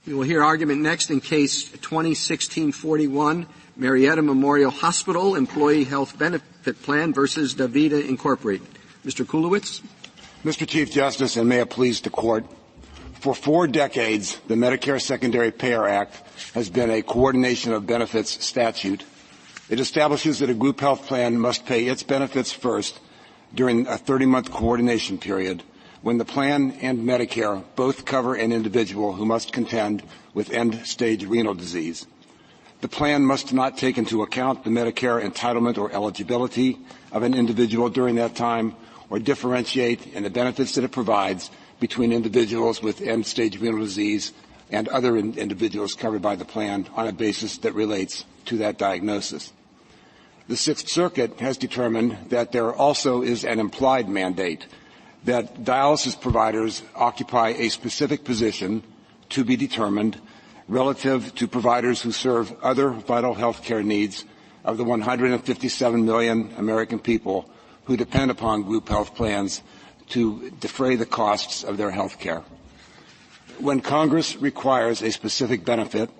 We will hear argument next in Case 2016-41, Marietta Memorial Hospital Employee Health Benefit Plan versus DaVita Incorporated. Mr. Kulewicz. Mr. Chief Justice, and may it please the Court, for 4 decades, the Medicare Secondary Payer Act has been a coordination of benefits statute. It establishes that a group health plan must pay its benefits first during a 30-month coordination period when the plan and Medicare both cover an individual who must contend with end-stage renal disease. The plan must not take into account the Medicare entitlement or eligibility of an individual during that time or differentiate in the benefits that it provides between individuals with end-stage renal disease and other individuals covered by the plan on a basis that relates to that diagnosis. The Sixth Circuit has determined that there also is an implied mandate that dialysis providers occupy a specific position to be determined relative to providers who serve other vital health care needs of the 157 million American people who depend upon group health plans to defray the costs of their health care. When Congress requires a specific benefit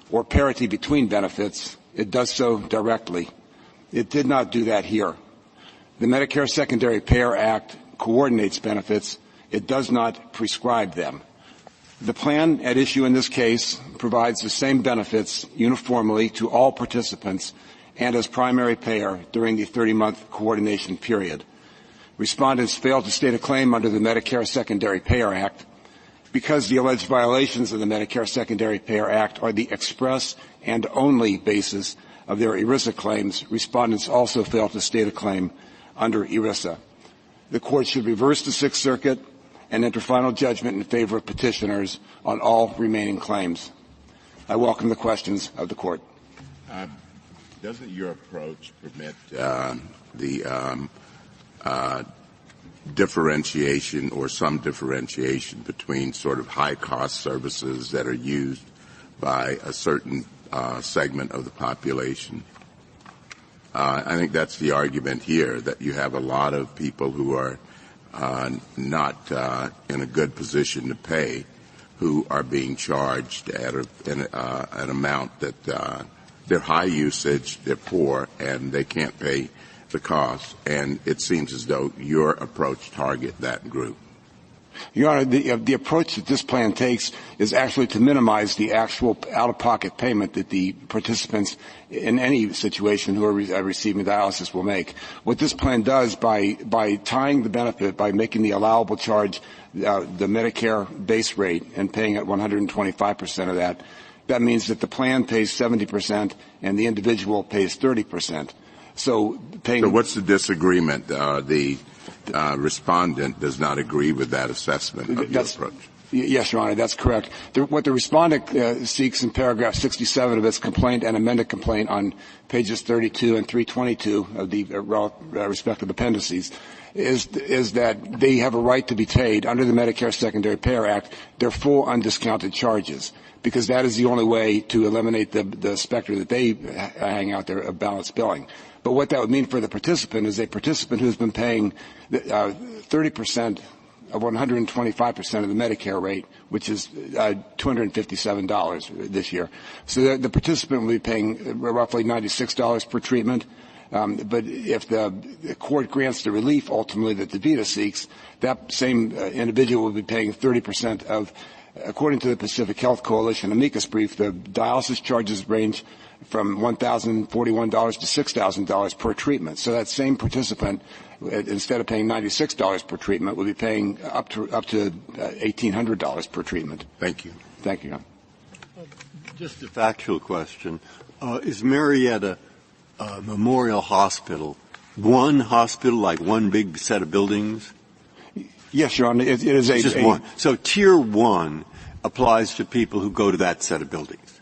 or parity between benefits, it does so directly. It did not do that here. The Medicare Secondary Payer Act coordinates benefits. It does not prescribe them. The plan at issue in this case provides the same benefits uniformly to all participants and as primary payer during the 30-month coordination period. Respondents failed to state a claim under the Medicare Secondary Payer Act. Because the alleged violations of the Medicare Secondary Payer Act are the express and only basis of their ERISA claims, respondents also failed to state a claim under ERISA. The Court should reverse the Sixth Circuit and enter final judgment in favor of petitioners on all remaining claims. I welcome the questions of the Court. Doesn't your approach permit differentiation or some differentiation between sort of high-cost services that are used by a certain segment of the population? I think that's the argument here, that you have a lot of people who are not in a good position to pay, who are being charged at an amount that they're high usage, they're poor, and they can't pay the cost. And it seems as though your approach target that group. Your Honor, the approach that this plan takes is actually to minimize the actual out-of-pocket payment that the participants in any situation who are receiving dialysis will make. What this plan does by tying the benefit, by making the allowable charge the Medicare base rate and paying at 125% of that, that means that the plan pays 70% and the individual pays 30%. So what's the disagreement? The respondent does not agree with that assessment of your approach. Yes, Your Honor, that's correct. What the respondent seeks in paragraph 67 of its complaint and amended complaint on pages 32 and 322 of the respective appendices is that they have a right to be paid under the Medicare Secondary Payer Act their full undiscounted charges, because that is the only way to eliminate the specter that they hang out there of balanced billing. But what that would mean for the participant is a participant who's been paying 30% of 125% of the Medicare rate, which is $257 this year. So the participant will be paying roughly $96 per treatment. But if the court grants the relief ultimately that DaVita seeks, that same individual will be paying 30% of, according to the Pacific Health Coalition amicus brief, the dialysis charges range from $1,041 to $6,000 per treatment. So that same participant, instead of paying $96 per treatment, will be paying up to $1,800 per treatment. Thank you. Thank you. Just a factual question. Is Marietta Memorial Hospital one hospital, like one big set of buildings? Yes, Your Honor. It is just one. So Tier 1 applies to people who go to that set of buildings.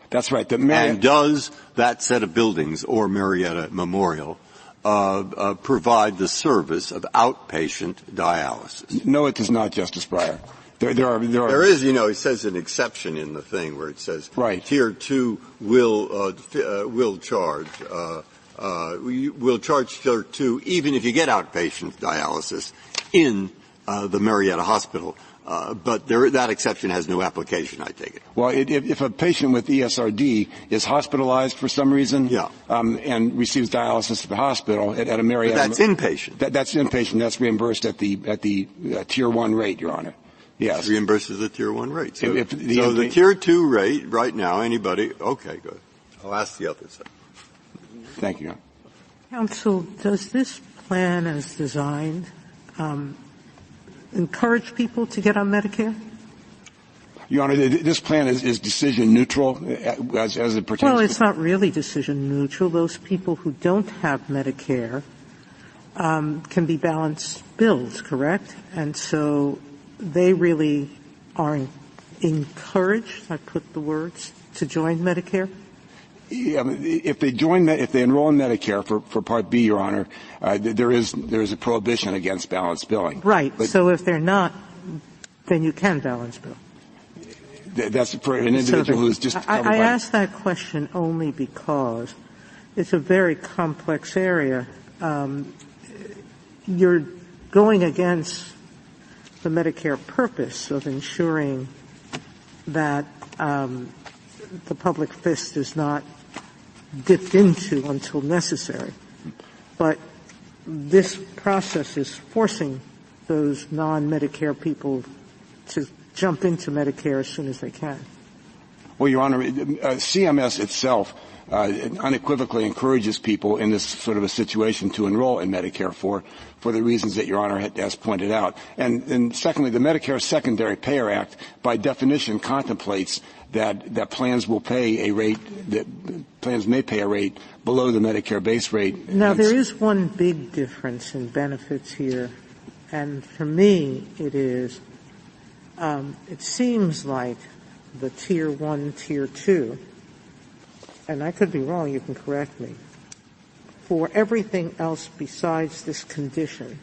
That's right. And does that set of buildings, or Marietta Memorial, provide the service of outpatient dialysis? No, it does not, Justice Breyer. There is, it says an exception in the thing where it says right. Tier 2 will charge Tier 2 even if you get outpatient dialysis in the Marietta Hospital. But that exception has no application, I take it. Well, if a patient with ESRD is hospitalized for some reason, and receives dialysis at the hospital at a Marietta, but that's inpatient. That's inpatient. That's reimbursed at the tier 1 rate, Your Honor. Yes, it's reimbursed at the tier 1 rate. So, if the tier 2 rate right now, anybody? Okay, good. I'll ask the other side. Thank you, Your Honor. Counsel, does this plan as designed encourage people to get on Medicare? Your Honor, this plan is decision neutral as it pertains. Well, it's not really decision neutral. Those people who don't have Medicare can be balanced bills, correct? And so they really are encouraged, I put the words, to join Medicare? Yeah, if they enroll in Medicare for Part B, Your Honor, there is a prohibition against balanced billing. Right. But so if they're not, then you can balance bill. That's for an individual who's just covered I ask that question only because it's a very complex area. You're going against the Medicare purpose of ensuring that the public fist is not dipped into until necessary. But this process is forcing those non-Medicare people to jump into Medicare as soon as they can. Well, Your Honor, CMS itself unequivocally encourages people in this sort of a situation to enroll in Medicare for the reasons that Your Honor has pointed out. And secondly, the Medicare Secondary Payer Act, by definition, contemplates that plans will pay a rate, that plans may pay a rate below the Medicare base rate. Now, there is one big difference in benefits here, and for me it is, it seems like the Tier 1, Tier 2, and I could be wrong, you can correct me, for everything else besides this condition,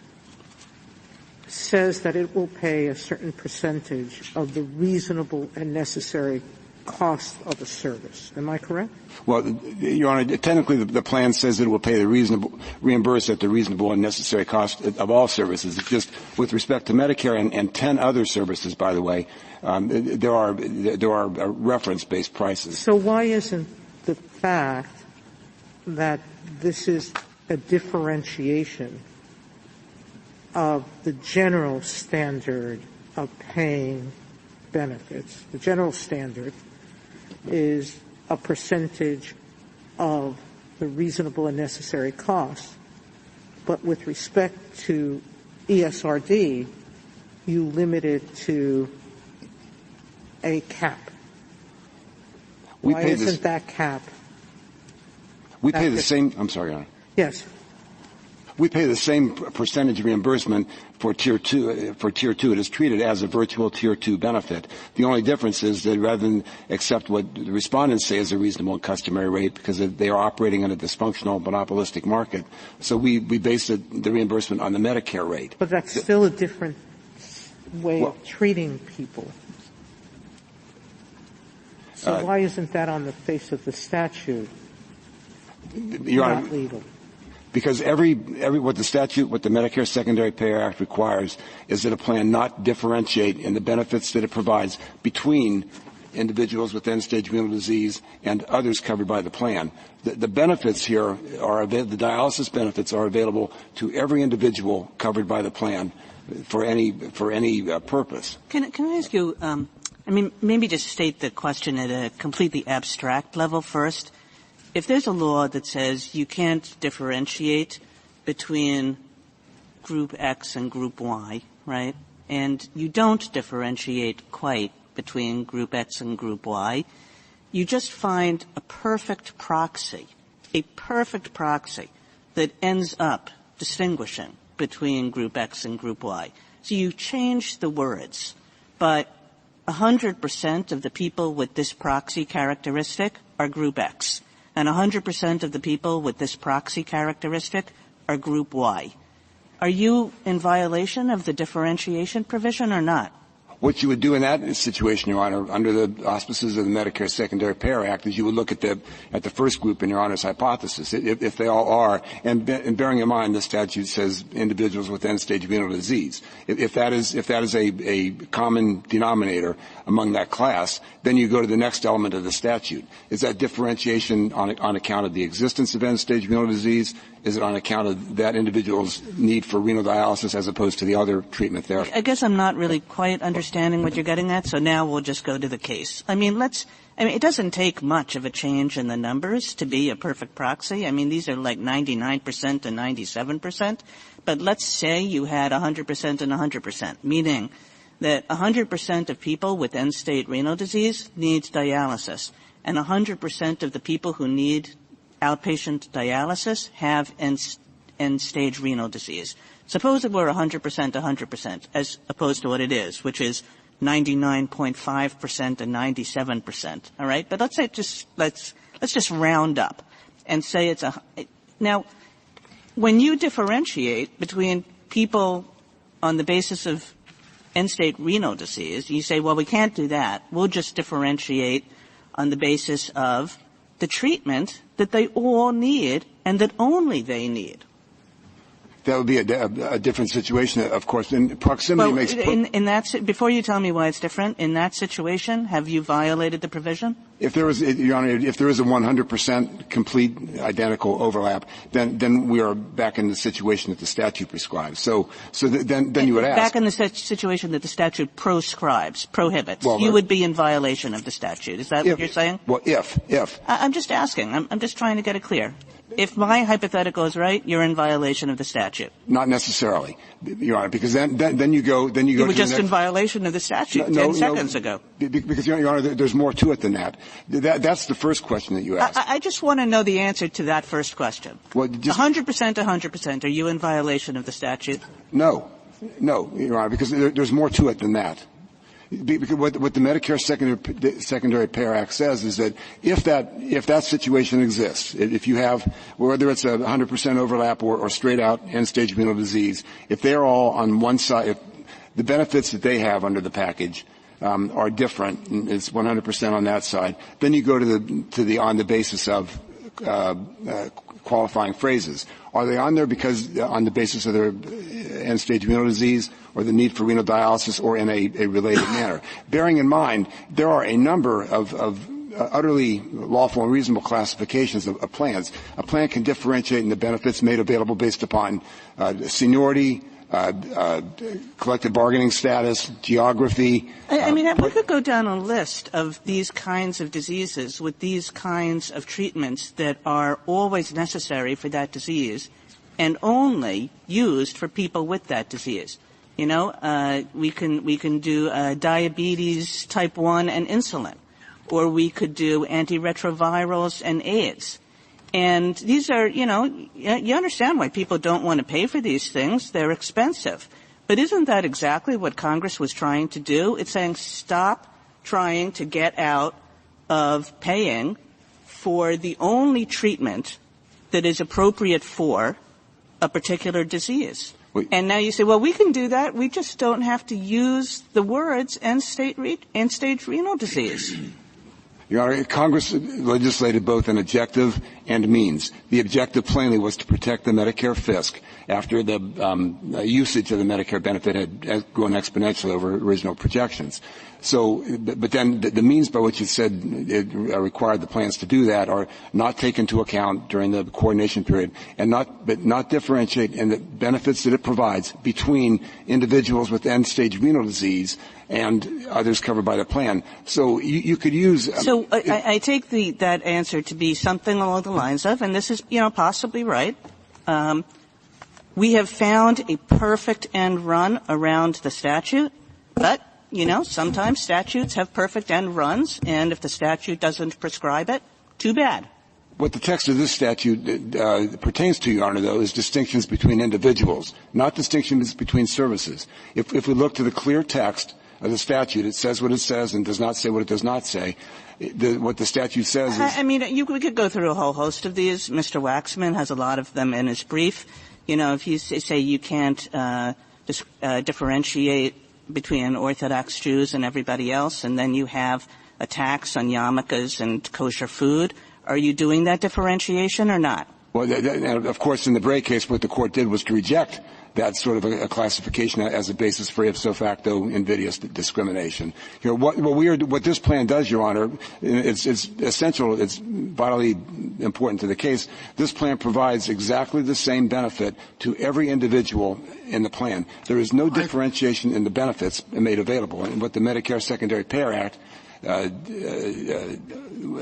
says that it will pay a certain percentage of the reasonable and necessary cost of a service. Am I correct? Well, Your Honor, technically the plan says that it will pay reimburse at the reasonable and necessary cost of all services. It's just with respect to Medicare and 10 other services, by the way, there are reference-based prices. So why isn't the fact that this is a differentiation of the general standard of paying benefits? The general standard is a percentage of the reasonable and necessary cost. But with respect to ESRD, you limit it to a cap. Why isn't that cap? We pay the same. I'm sorry, Your Honor. Yes. We pay the same percentage reimbursement for Tier 2. For Tier 2, it is treated as a virtual Tier 2 benefit. The only difference is that rather than accept what the respondents say is a reasonable and customary rate, because they are operating in a dysfunctional monopolistic market, so we base the reimbursement on the Medicare rate. But that's still a different way of treating people. So why isn't that on the face of the statute Your not Honor, legal? Because what the Medicare Secondary Payer Act requires is that a plan not differentiate in the benefits that it provides between individuals with end-stage renal disease and others covered by the plan. The benefits here the dialysis benefits are available to every individual covered by the plan for any purpose. Can I ask you, maybe just state the question at a completely abstract level first. If there's a law that says you can't differentiate between Group X and Group Y, right, and you don't differentiate quite between Group X and Group Y, you just find a perfect proxy that ends up distinguishing between Group X and Group Y. So you change the words, but 100% of the people with this proxy characteristic are Group X. And 100% of the people with this proxy characteristic are Group Y. Are you in violation of the differentiation provision or not? What you would do in that situation, Your Honor, under the auspices of the Medicare Secondary Payer Act, is you would look at the first group in Your Honor's hypothesis, if they all are, and bearing in mind the statute says individuals with end-stage renal disease. If that is a common denominator among that class, then you go to the next element of the statute. Is that differentiation on account of the existence of end-stage renal disease? Is it on account of that individual's need for renal dialysis as opposed to the other treatment therapy? I guess I'm not really quite understanding what you're getting at, so now we'll just go to the case. It doesn't take much of a change in the numbers to be a perfect proxy. These are like 99% and 97%. But let's say you had 100% and 100%, meaning that 100% of people with end-stage renal disease needs dialysis, and 100% of the people who need outpatient dialysis have end-stage renal disease. Suppose it were 100%, as opposed to what it is, which is 99.5% and 97%. All right, but let's say let's just round up and say now. When you differentiate between people on the basis of end-stage renal disease, you say, well, we can't do that. We'll just differentiate on the basis of the treatment that they all need and that only they need. That would be a different situation, of course. And proximity makes. Before you tell me why it's different, in that situation, have you violated the provision? If there is, Your Honor, if there is a 100% complete identical overlap, then we are back in the situation that the statute prescribes. So then you would ask. Back in the situation that the statute prohibits. Well, you would be in violation of the statute. Is that what you're saying? Well, if. I'm just asking. I'm just trying to get it clear. If my hypothetical is right, you're in violation of the statute. Not necessarily, Your Honor, because then you go. You were just in violation of the statute 10 seconds ago. Because, Your Honor, there's more to it than that. That's the first question that you asked. I just want to know the answer to that first question. 100%, are you in violation of the statute? No, Your Honor, because there's more to it than that. Because what the Medicare Secondary Payer Act says is that if that situation exists, if you have, whether it's 100% overlap or straight out end-stage renal disease, if they're all on one side, if the benefits that they have under the package are different, and it's 100% on that side, then you go to the on the basis of qualifying phrases. Are they on there because on the basis of their end-stage renal disease or the need for renal dialysis or in a related manner? Bearing in mind, there are a number of utterly lawful and reasonable classifications of plans. A plan can differentiate in the benefits made available based upon seniority, collective bargaining status, geography. We could go down a list of these kinds of diseases with these kinds of treatments that are always necessary for that disease and only used for people with that disease. We can do diabetes type 1 and insulin, or we could do antiretrovirals and AIDS. And these are, you understand why people don't want to pay for these things. They're expensive. But isn't that exactly what Congress was trying to do? It's saying stop trying to get out of paying for the only treatment that is appropriate for a particular disease. And now you say, well, we can do that. We just don't have to use the words end-stage renal disease. Your Honor, Congress legislated both an objective and means. The objective plainly was to protect the Medicare fisc after the usage of the Medicare benefit had grown exponentially over original projections. So, but then the means by which it said it required the plans to do that are not take into account during the coordination period and not differentiate in the benefits that it provides between individuals with end-stage renal disease and others covered by the plan. So you could use. I take that answer to be something along the lines of, and this is possibly right. We have found a perfect end run around the statute, but sometimes statutes have perfect end runs, and if the statute doesn't prescribe it, too bad. What the text of this statute pertains to, Your Honor, though, is distinctions between individuals, not distinctions between services. If we look to the clear text of the statute, it says what it says and does not say what it does not say. What the statute says is. We could go through a whole host of these. Mr. Waxman has a lot of them in his brief. If you say you can't differentiate between Orthodox Jews and everybody else, and then you have a tax on yarmulkes and kosher food. Are you doing that differentiation or not? Well, of course, in the Bray case, what the court did was to reject that sort of a classification as a basis for ipso facto invidious discrimination. What this plan does, Your Honor, it's essential, it's vitally important to the case. This plan provides exactly the same benefit to every individual in the plan. There is no differentiation in the benefits made available. And what the Medicare Secondary Payer Act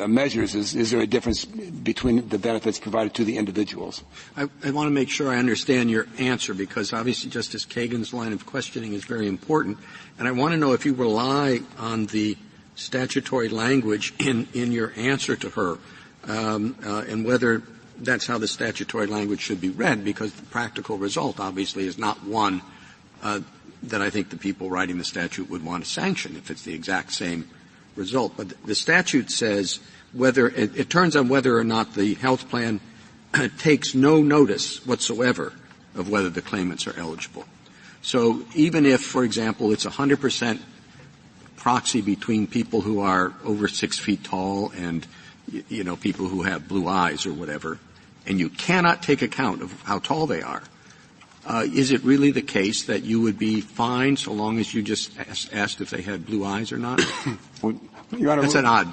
measures is there a difference between the benefits provided to the individuals? I want to make sure I understand your answer, because obviously Justice Kagan's line of questioning is very important, and I want to know if you rely on the statutory language in your answer to her, and whether that's how the statutory language should be read, because the practical result obviously is not one that I think the people writing the statute would want to sanction if it's the exact same result. But the statute says whether it turns on whether or not the health plan takes no notice whatsoever of whether the claimants are eligible. So even if, for example, it's 100% proxy between people who are over 6 feet tall and, people who have blue eyes or whatever, and you cannot take account of how tall they are, is it really the case that you would be fined so long as you just asked if they had blue eyes or not? Well, Your Honor, that's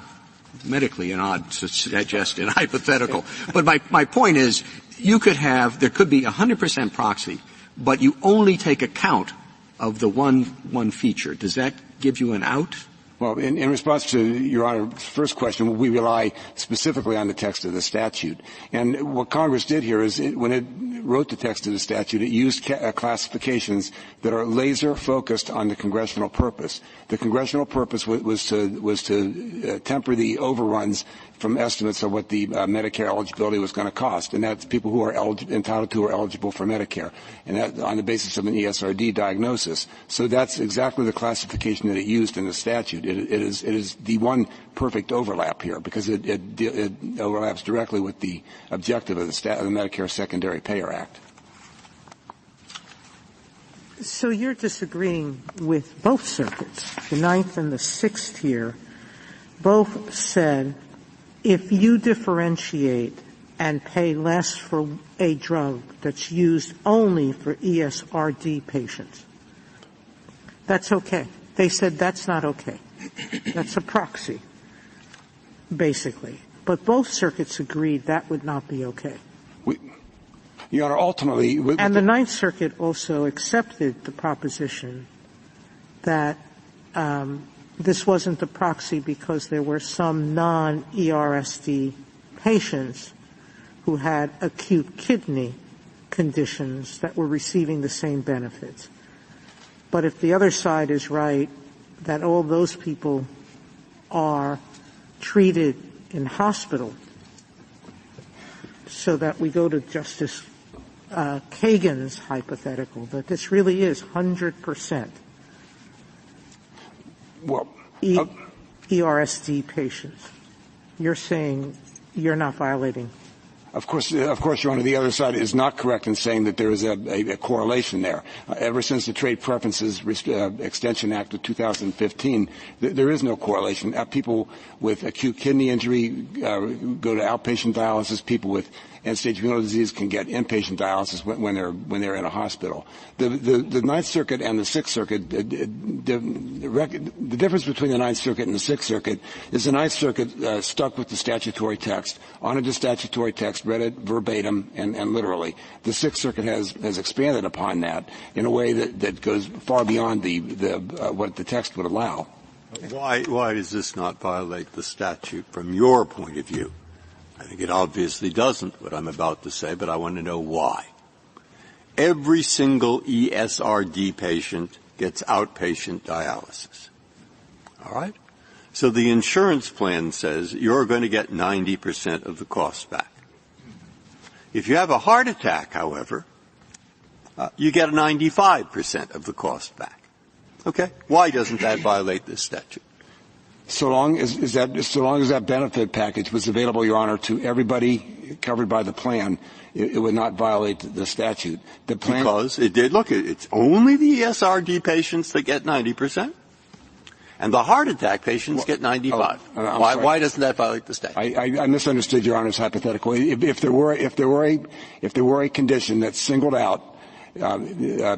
medically an odd suggestion, hypothetical. But my point is, there could be 100% proxy, but you only take account of the one feature. Does that give you an out? Well, in response to Your Honor's first question, we rely specifically on the text of the statute. And what Congress did here is, when it wrote the text of the statute, it used classifications that are laser focused on the congressional purpose. The congressional purpose was to temper the overruns from estimates of what the Medicare eligibility was going to cost, and that's people who are entitled to or eligible for Medicare, and that on the basis of an ESRD diagnosis. So that's exactly the classification that it used in the statute. It is the one perfect overlap here, because it overlaps directly with the objective of the Medicare Secondary Payer Act. So you're disagreeing with both circuits. The Ninth and the Sixth here both said if you differentiate and pay less for a drug that's used only for ESRD patients, that's okay. They said that's not okay. That's a proxy, basically. But both circuits agreed that would not be okay. Your Honor, ultimately... And the Ninth Circuit also accepted the proposition that this wasn't a proxy because there were some non-ERSD patients who had acute kidney conditions that were receiving the same benefits. But if the other side is right, that all those people are treated in hospital, so that we go to Justice Kagan's hypothetical, that this really is 100% ERSD patients. You're saying you're not violating? Of course, Your Honor, the other side is not correct in saying that there is a correlation there. Ever since the Trade Preferences Extension Act of 2015, there is no correlation. People with acute kidney injury go to outpatient dialysis. People with end-stage renal disease can get inpatient dialysis when they're in a hospital. The Ninth Circuit and the Sixth Circuit, the difference between the Ninth Circuit and the Sixth Circuit is the Ninth Circuit stuck with the statutory text, honored the statutory text, read it verbatim and literally. The Sixth Circuit has expanded upon that in a way that goes far beyond what the text would allow. Why does this not violate the statute from your point of view? I think it obviously doesn't, what I'm about to say, but I want to know why. Every single ESRD patient gets outpatient dialysis. All right? So the insurance plan says you're going to get 90% of the cost back. If you have a heart attack, however, you get 95% of the cost back. Okay? Why doesn't that violate this statute? So long as that benefit package was available, Your Honor, to everybody covered by the plan, it would not violate the statute. The plan, because it did. Look, it's only the ESRD patients that get 90%. And the heart attack patients get 95. Why doesn't that violate the statute? I misunderstood Your Honor's hypothetical. If there were a condition that singled out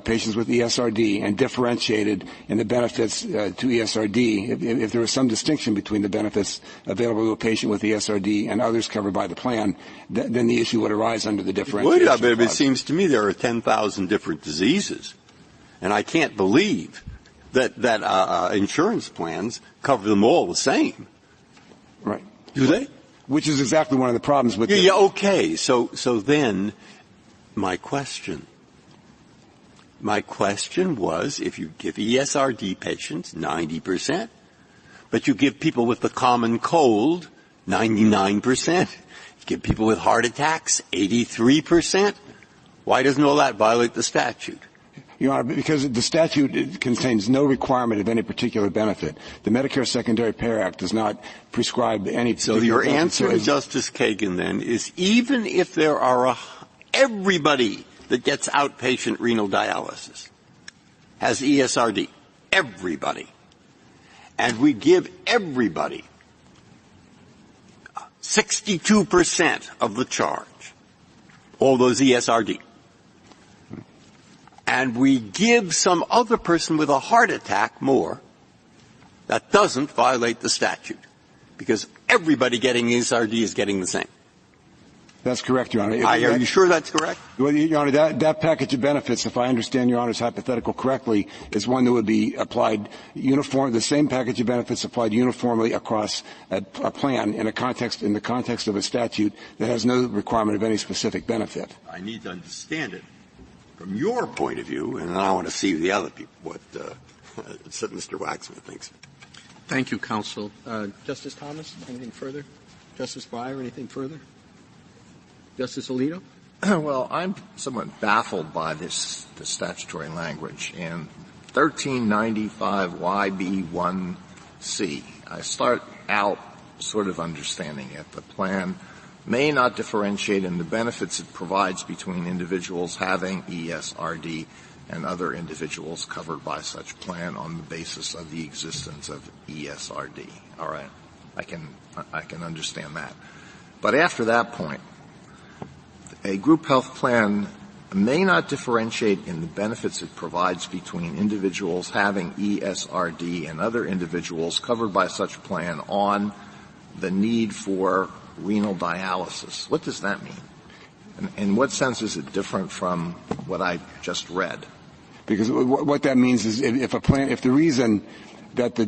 patients with ESRD and differentiated in the benefits to ESRD, if there was some distinction between the benefits available to a patient with ESRD and others covered by the plan, then the issue would arise under the differentiation clause. It seems to me there are 10,000 different diseases, and I can't believe that insurance plans cover them all the same. Right. Do they? Which is exactly one of the problems with okay. So then my question was, if you give ESRD patients 90%, but you give people with the common cold 99%, you give people with heart attacks 83%, why doesn't all that violate the statute? Your Honor, because the statute contains no requirement of any particular benefit. The Medicare Secondary Payer Act does not prescribe any particular So your benefit. answer to Justice Kagan, then, is even if there are everybody that gets outpatient renal dialysis has ESRD, everybody, and we give everybody 62% of the charge, all those ESRD, and we give some other person with a heart attack more, that doesn't violate the statute, because everybody getting ESRD is getting the same. That's correct, Your Honor. Are you sure that's correct? Well, Your Honor, that package of benefits, if I understand Your Honor's hypothetical correctly, is one that would be applied the same package of benefits applied uniformly across a plan in the context of a statute that has no requirement of any specific benefit. I need to understand it from your point of view, and then I want to see the other people, what Mr. Waxman thinks. Thank you, counsel. Justice Thomas, anything further? Justice Breyer, anything further? Justice Alito? Well, I'm somewhat baffled by the statutory language. In 1395YB1C, I start out sort of understanding it. The plan may not differentiate in the benefits it provides between individuals having ESRD and other individuals covered by such plan on the basis of the existence of ESRD. All right. I can understand that. But after that point, a group health plan may not differentiate in the benefits it provides between individuals having ESRD and other individuals covered by such plan on the need for renal dialysis. What does that mean? And in what sense is it different from what I just read? Because what that means is if the reason that the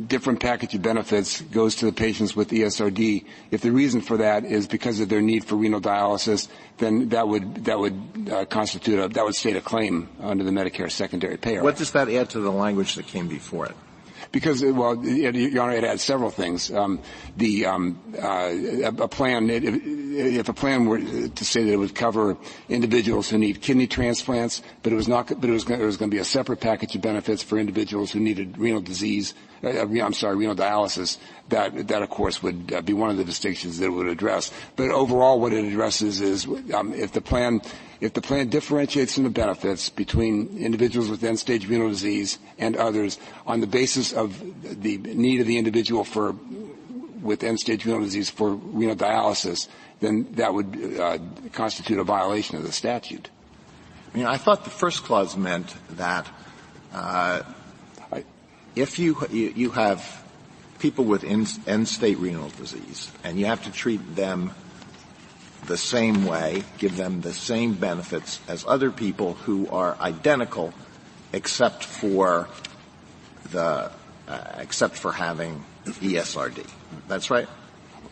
different package of benefits goes to the patients with ESRD, if the reason for that is because of their need for renal dialysis, then that would state a claim under the Medicare Secondary Payer Act. What does that add to the language that came before it? Because, well, Your Honor, it adds several things. If a plan were to say that it would cover individuals who need kidney transplants, but it was going to be a separate package of benefits for individuals who needed renal dialysis, that of course would be one of the distinctions that it would address. But overall, what it addresses is if the plan differentiates in the benefits between individuals with end-stage renal disease and others on the basis of the need of the individual with end-stage renal disease for renal dialysis, then that would constitute a violation of the statute. I mean, I thought the first clause meant that if you have people with end-stage renal disease and you have to treat them the same way, give them the same benefits as other people who are identical except for having ESRD. That's right?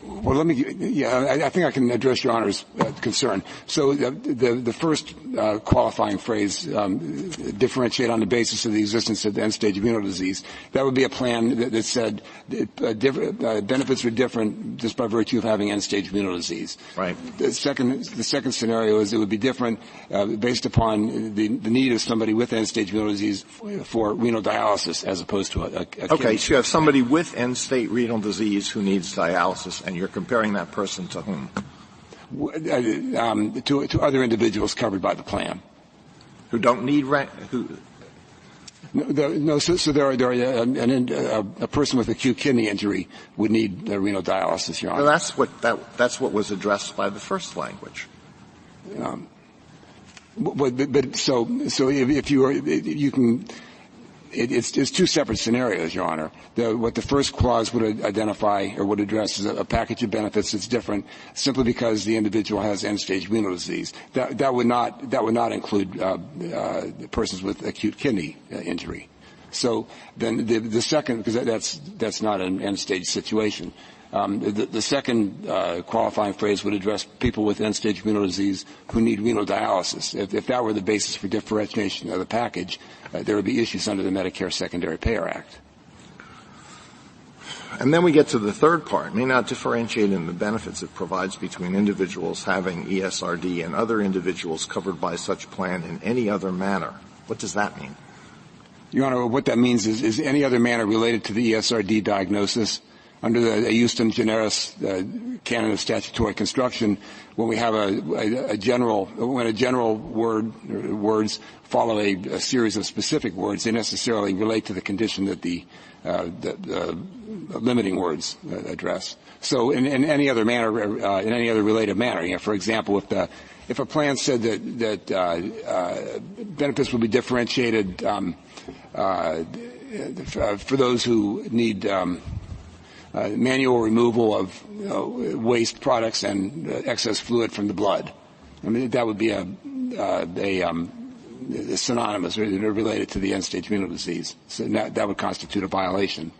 Well, I think I can address Your Honor's concern. So the first qualifying phrase, differentiate on the basis of the existence of end-stage renal disease, that would be a plan that said benefits were different just by virtue of having end-stage renal disease. Right. The second scenario is it would be different based upon the need of somebody with end-stage renal disease for renal dialysis as opposed to a Okay, so you have somebody with end-stage renal disease who needs dialysis, and you're comparing that person to whom? to other individuals covered by the plan. Who don't need So there are a person with acute kidney injury would need renal dialysis, Your Honor. Well, that's what was addressed by the first language. So if you can. It's two separate scenarios, Your Honor. What the first clause would identify or would address is a package of benefits that's different simply because the individual has end-stage renal disease. That would not include persons with acute kidney injury. So then the second, because that's not an end-stage situation. The second qualifying phrase would address people with end-stage renal disease who need renal dialysis. If that were the basis for differentiation of the package, there would be issues under the Medicare Secondary Payer Act. And then we get to the third part. May not differentiate in the benefits it provides between individuals having ESRD and other individuals covered by such plan in any other manner. What does that mean? Your Honor, what that means is any other manner related to the ESRD diagnosis. Under the Euston Generis canon of statutory construction, when we have a general words follow a series of specific words, they necessarily relate to the condition that the limiting words address. So in any other manner, in any other related manner, for example, if a plan said that benefits will be differentiated for those who need manual removal of waste products and excess fluid from the blood. I mean, that would be a synonymous or related to the end-stage renal disease. So that would constitute a violation.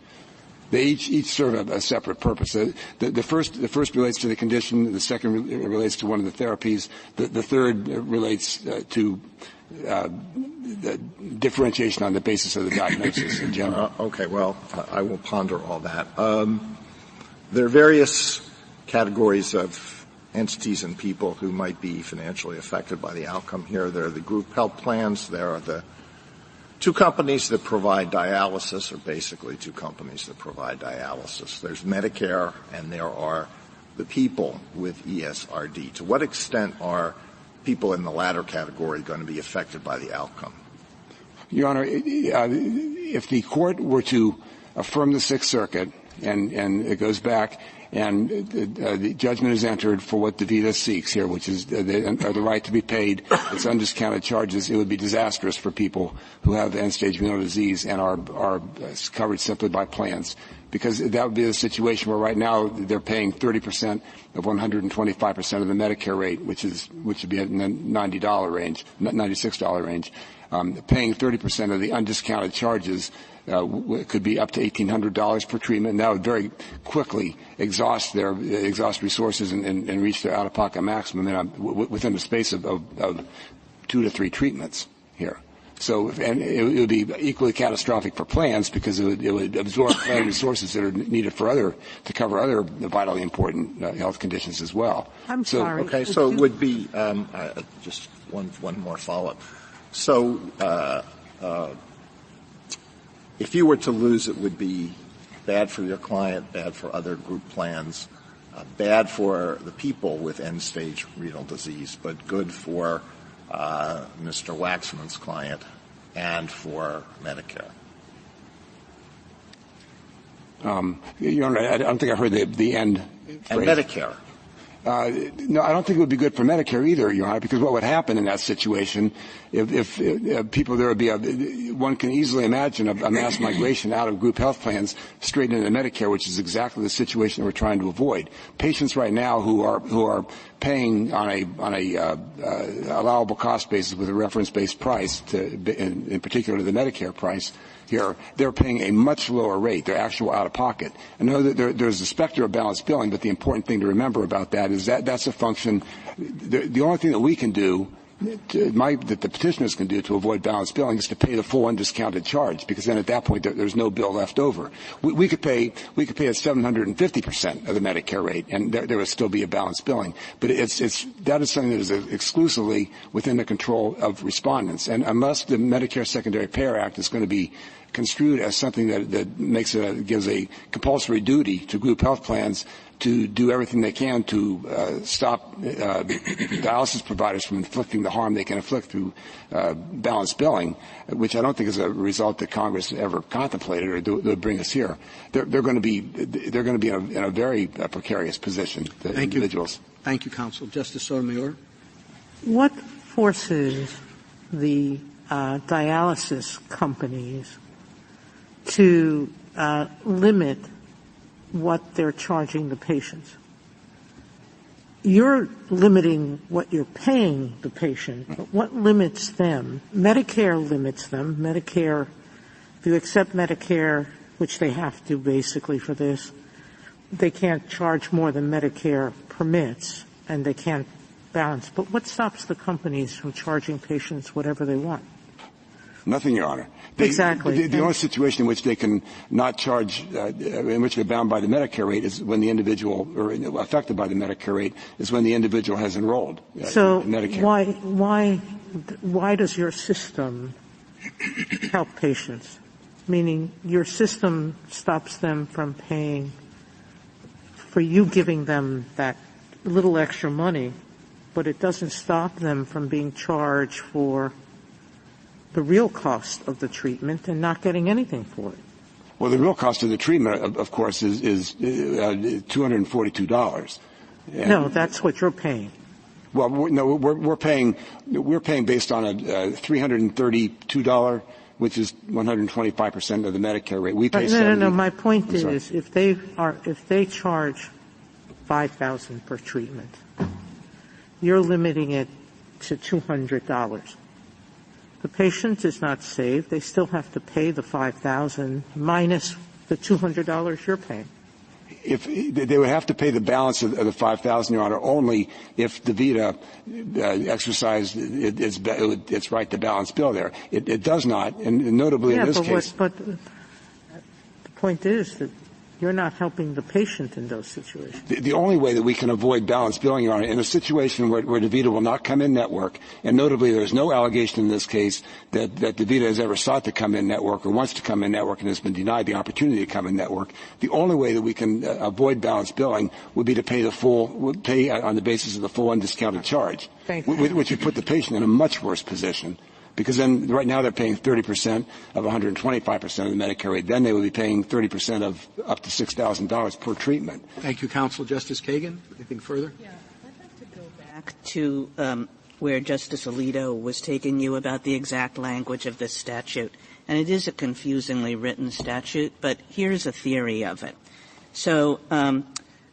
They each serve a separate purpose. The first relates to the condition. The second relates to one of the therapies. The third relates to the differentiation on the basis of the diagnosis in general. Okay, well, I will ponder all that. There are various categories of entities and people who might be financially affected by the outcome here. There are the group health plans. There are the two companies that provide dialysis, or basically two companies that provide dialysis. There's Medicare, and there are the people with ESRD. To what extent are people in the latter category going to be affected by the outcome? Your Honor, if the court were to affirm the Sixth Circuit and it goes back and the judgment is entered for what DaVita seeks here, which is the right to be paid its undiscounted charges, it would be disastrous for people who have end-stage renal disease and are covered simply by plans. Because that would be a situation where right now they're paying 30% of 125% of the Medicare rate, which would be in the $90 range, $96 range. Paying 30% of the undiscounted charges could be up to $1,800 per treatment, and that would very quickly exhaust resources and reach their out-of-pocket maximum within the space of 2 to 3 treatments here. So, and it would be equally catastrophic for plans because it would absorb plan resources that are needed to cover other vitally important health conditions as well. I'm sorry. Okay, so it would be just one more follow-up. So, if you were to lose, it would be bad for your client, bad for other group plans, bad for the people with end-stage renal disease, but good for Mr. Waxman's client and for Medicare. Your Honor, I don't think I heard the end phrase. And Medicare. No, I don't think it would be good for Medicare either, Your Honor, because what would happen in that situation if people, there would be one can easily imagine a mass migration out of group health plans straight into Medicare, which is exactly the situation that we're trying to avoid. Patients right now who are paying on a allowable cost basis with a reference-based price in particular the Medicare price here, they're paying a much lower rate, their actual out-of-pocket. I know that there's a specter of balanced billing, but the important thing to remember about that is that's a function. The only thing that we can do, that the petitioners can do to avoid balanced billing is to pay the full undiscounted charge, because then at that point there's no bill left over. We could pay at 750% of the Medicare rate, and there would still be a balanced billing. But that is something that is exclusively within the control of respondents. And unless the Medicare Secondary Payer Act is going to be construed as something that gives a compulsory duty to group health plans to do everything they can to stop dialysis providers from inflicting the harm they can inflict through balanced billing, which I don't think is a result that Congress ever contemplated or would bring us here. They're going to be in a very precarious position. The Thank individuals. you. Thank you, Counsel. Justice Sotomayor. What forces the dialysis companies to limit what they're charging the patients? You're limiting what you're paying the patient, but what limits them? Medicare limits them. Medicare, if you accept Medicare, which they have to basically for this, they can't charge more than Medicare permits, and they can't balance. But what stops the companies from charging patients whatever they want? Nothing, Your Honor. Exactly. The only situation in which they can not charge, in which they're bound by the Medicare rate, is when the individual, or affected by the Medicare rate, is when the individual has enrolled in Medicare. Why does your system help patients? Meaning your system stops them from paying for you giving them that little extra money, but it doesn't stop them from being charged for the real cost of the treatment and not getting anything for it. Well, the real cost of the treatment, of course, is $242. No, that's what you're paying. Well, we're paying based on a $332, which is 125% of the Medicare rate. We pay No. My point is, if they charge $5,000 per treatment, you're limiting it to $200. The patient is not saved. They still have to pay the $5,000 minus the $200 you're paying. If they would have to pay the balance of the $5,000, Your Honor, only if DaVita exercised its right to balance bill there. It does not, and notably in this case. But the point is that you're not helping the patient in those situations. The only way that we can avoid balance billing, Your Honor, in a situation where DaVita will not come in network, and notably there's no allegation in this case that DaVita has ever sought to come in network or wants to come in network and has been denied the opportunity to come in network, the only way that we can avoid balance billing would be to pay on the basis of the full undiscounted charge, which would put the patient in a much worse position. Because then, right now, they're paying 30% of 125% of the Medicare rate. Then they would be paying 30% of up to $6,000 per treatment. Thank you, Counsel. Justice Kagan, anything further? Yeah, I'd like to go back to where Justice Alito was taking you about the exact language of this statute. And it is a confusingly written statute, but here's a theory of it. So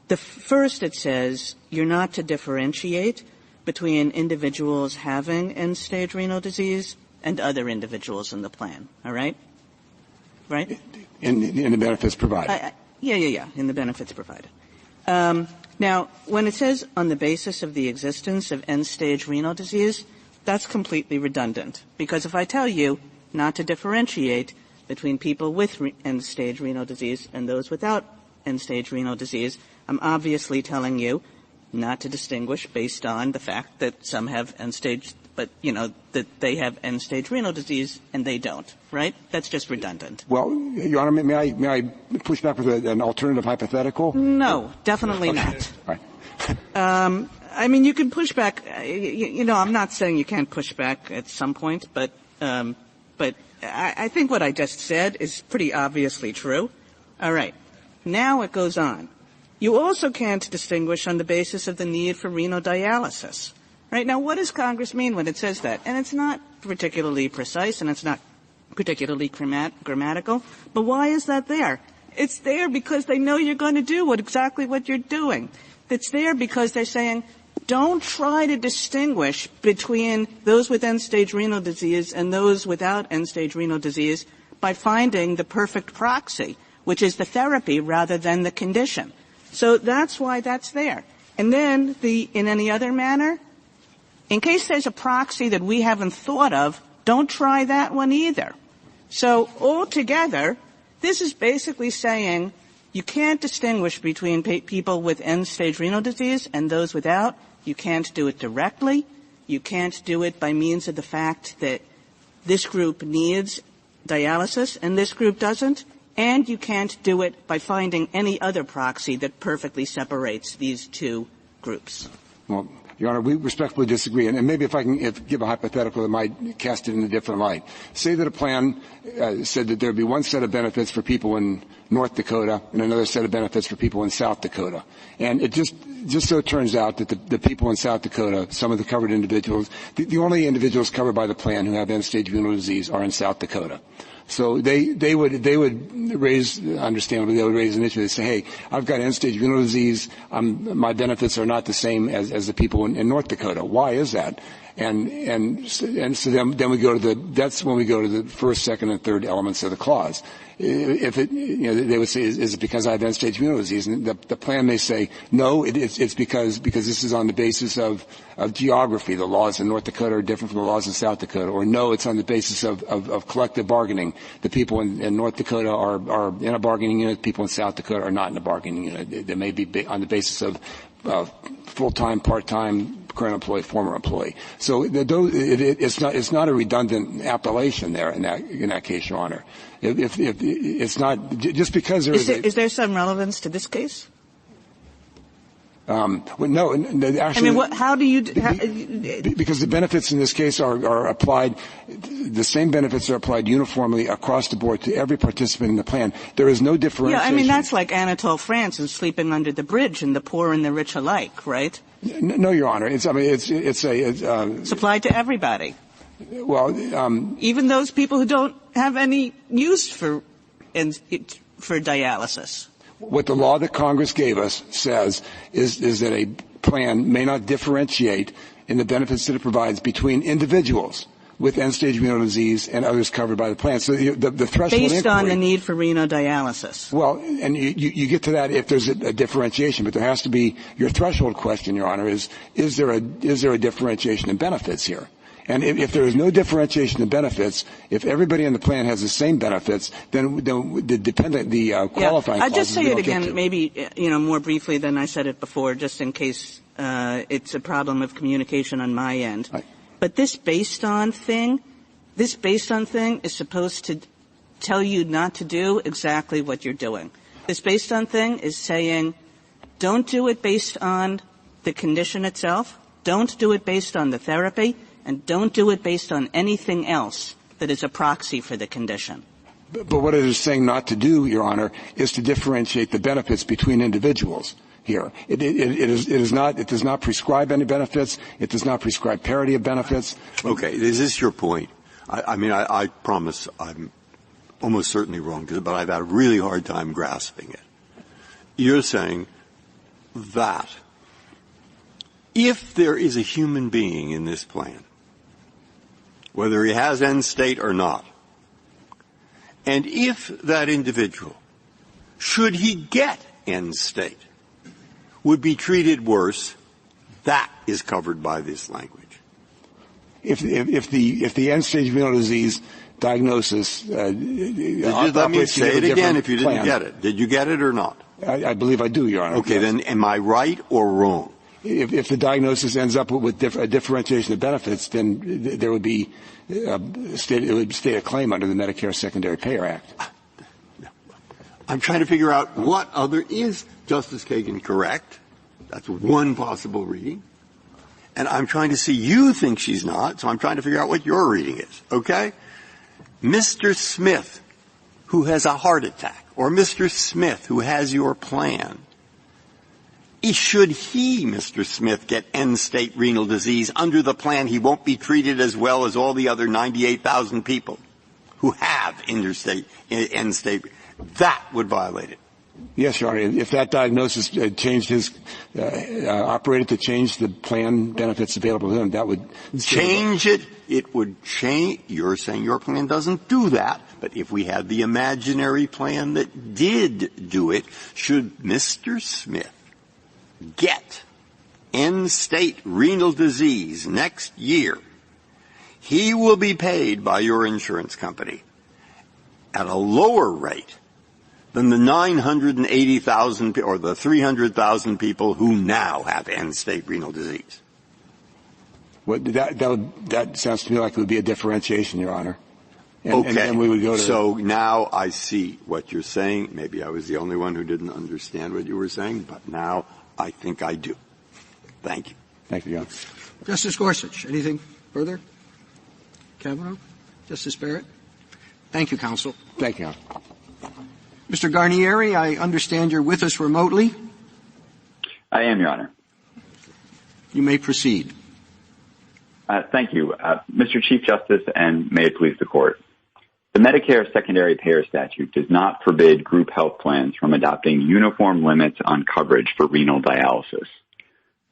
the first, it says you're not to differentiate between individuals having end-stage renal disease and other individuals in the plan. All right? Right? In the benefits provided. Yeah, in the benefits provided. Now, when it says on the basis of the existence of end-stage renal disease, that's completely redundant. Because if I tell you not to differentiate between people with end-stage renal disease and those without end-stage renal disease, I'm obviously telling you not to distinguish based on the fact that some have end-stage, but, that they have end-stage renal disease and they don't, right? That's just redundant. Well, Your Honor, may I push back with an alternative hypothetical? No, definitely not. All right. You can push back. I'm not saying you can't push back at some point, but I think what I just said is pretty obviously true. All right. Now it goes on. You also can't distinguish on the basis of the need for renal dialysis. Right? Now, what does Congress mean when it says that? And it's not particularly precise, and it's not particularly grammatical. But why is that there? It's there because they know you're going to do exactly what you're doing. It's there because they're saying, don't try to distinguish between those with end-stage renal disease and those without end-stage renal disease by finding the perfect proxy, which is the therapy rather than the condition. So that's why that's there. And then in any other manner, in case there's a proxy that we haven't thought of, don't try that one either. So altogether, this is basically saying you can't distinguish between people with end-stage renal disease and those without. You can't do it directly. You can't do it by means of the fact that this group needs dialysis and this group doesn't, and you can't do it by finding any other proxy that perfectly separates these two groups. Well, Your Honor, we respectfully disagree, and maybe if I can give a hypothetical that might cast it in a different light. Say that a plan said that there would be one set of benefits for people in North Dakota and another set of benefits for people in South Dakota. And it just so turns out that the people in South Dakota, some of the covered individuals, the only individuals covered by the plan who have end-stage renal disease are in South Dakota. So they would raise, understandably, they would raise an issue. They say, hey, I've got end-stage renal disease. My benefits are not the same as the people in North Dakota. Why is that? And so then we go to that's when we go to the first, second, and third elements of the clause. If it, they would say, is it because I have end-stage renal disease? And the plan may say, no, it's because this is on the basis of geography. The laws in North Dakota are different from the laws in South Dakota. Or no, it's on the basis of collective bargaining. The people in North Dakota are in a bargaining unit. People in South Dakota are not in a bargaining unit. They may be on the basis of full-time, part-time, current employee, former employee. So it's not a redundant appellation there in that case, Your Honor. If it's not just because there is there some relevance to this case? Well, no, actually. I mean, how do you? Because the benefits in this case are applied. The same benefits are applied uniformly across the board to every participant in the plan. There is no differentiation. Yeah, I mean that's like Anatole France and sleeping under the bridge, and the poor and the rich alike, right? No, Your Honor. It's applied to everybody. Well, even those people who don't have any use for dialysis. What the law that Congress gave us says is that a plan may not differentiate in the benefits that it provides between individuals with end-stage renal disease and others covered by the plan. So the threshold based on the need for renal dialysis. Well, and you get to that if there's a differentiation, but there has to be your threshold question, Your Honor, is there a differentiation in benefits here? And if there is no differentiation in benefits, if everybody in the plan has the same benefits, then the qualifying I'll clauses just say it again, maybe more briefly than I said it before, just in case it's a problem of communication on my end. Right. But this based on thing is supposed to tell you not to do exactly what you're doing. This based on thing is saying, don't do it based on the condition itself, don't do it based on the therapy, and don't do it based on anything else that is a proxy for the condition. But what it is saying not to do, Your Honor, is to differentiate the benefits between individuals here. It does not prescribe any benefits. It does not prescribe parity of benefits. Okay. Is this your point? I promise I'm almost certainly wrong, but I've had a really hard time grasping it. You're saying that if there is a human being in this plan, whether he has end state or not, and if that individual, should he get end state, would be treated worse, that is covered by this language. If the end-stage renal disease diagnosis let me say it again if you didn't get it. Did you get it or not? I believe I do, Your Honor. Okay, then am I right or wrong? If the diagnosis ends up with a differentiation of benefits, then there would be it would state a claim under the Medicare Secondary Payer Act. I'm trying to figure out what other is Justice Kagan correct? That's one possible reading. And I'm trying to see you think she's not, so I'm trying to figure out what your reading is. Okay? Mr. Smith, who has a heart attack, or Mr. Smith, who has your plan, should he, Mr. Smith, get end-state renal disease under the plan, he won't be treated as well as all the other 98,000 people who have end-state. That would violate it. Yes, Your Honor. If that diagnosis changed operated to change the plan benefits available to him, that would change it. It would change. You're saying your plan doesn't do that. But if we had the imaginary plan that did do it, should Mr. Smith get end-state renal disease next year, he will be paid by your insurance company at a lower rate than the 980,000 or the 300,000 people who now have end-state renal disease. That sounds to me like it would be a differentiation, Your Honor. And we would go to. So now I see what you're saying. Maybe I was the only one who didn't understand what you were saying, but now I think I do. Thank you. Thank you, John. Justice Gorsuch, anything further? Kavanaugh? Justice Barrett? Thank you, counsel. Thank you, Your Honor. Mr. Guarnieri, I understand you're with us remotely. I am, Your Honor. You may proceed. Thank you. Mr. Chief Justice, and may it please the Court. The Medicare secondary payer statute does not forbid group health plans from adopting uniform limits on coverage for renal dialysis.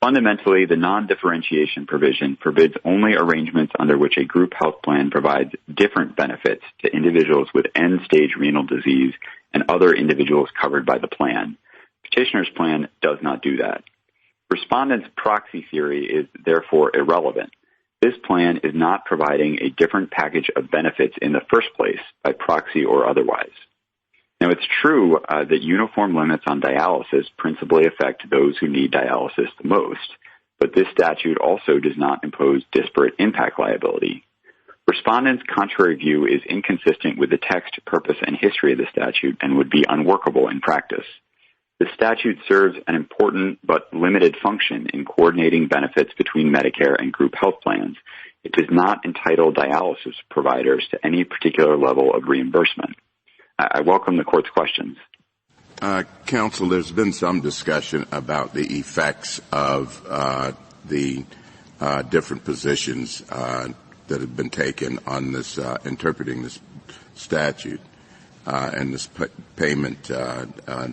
Fundamentally, the non-differentiation provision forbids only arrangements under which a group health plan provides different benefits to individuals with end-stage renal disease and other individuals covered by the plan. Petitioner's plan does not do that. Respondent's proxy theory is therefore irrelevant. This plan is not providing a different package of benefits in the first place by proxy or otherwise. Now, it's true that uniform limits on dialysis principally affect those who need dialysis the most, but this statute also does not impose disparate impact liability. Respondent's contrary view is inconsistent with the text, purpose, and history of the statute and would be unworkable in practice. The statute serves an important but limited function in coordinating benefits between Medicare and group health plans. It does not entitle dialysis providers to any particular level of reimbursement. I welcome the Court's questions. Counsel, there's been some discussion about the effects of the different positions that have been taken on this interpreting this statute and this payment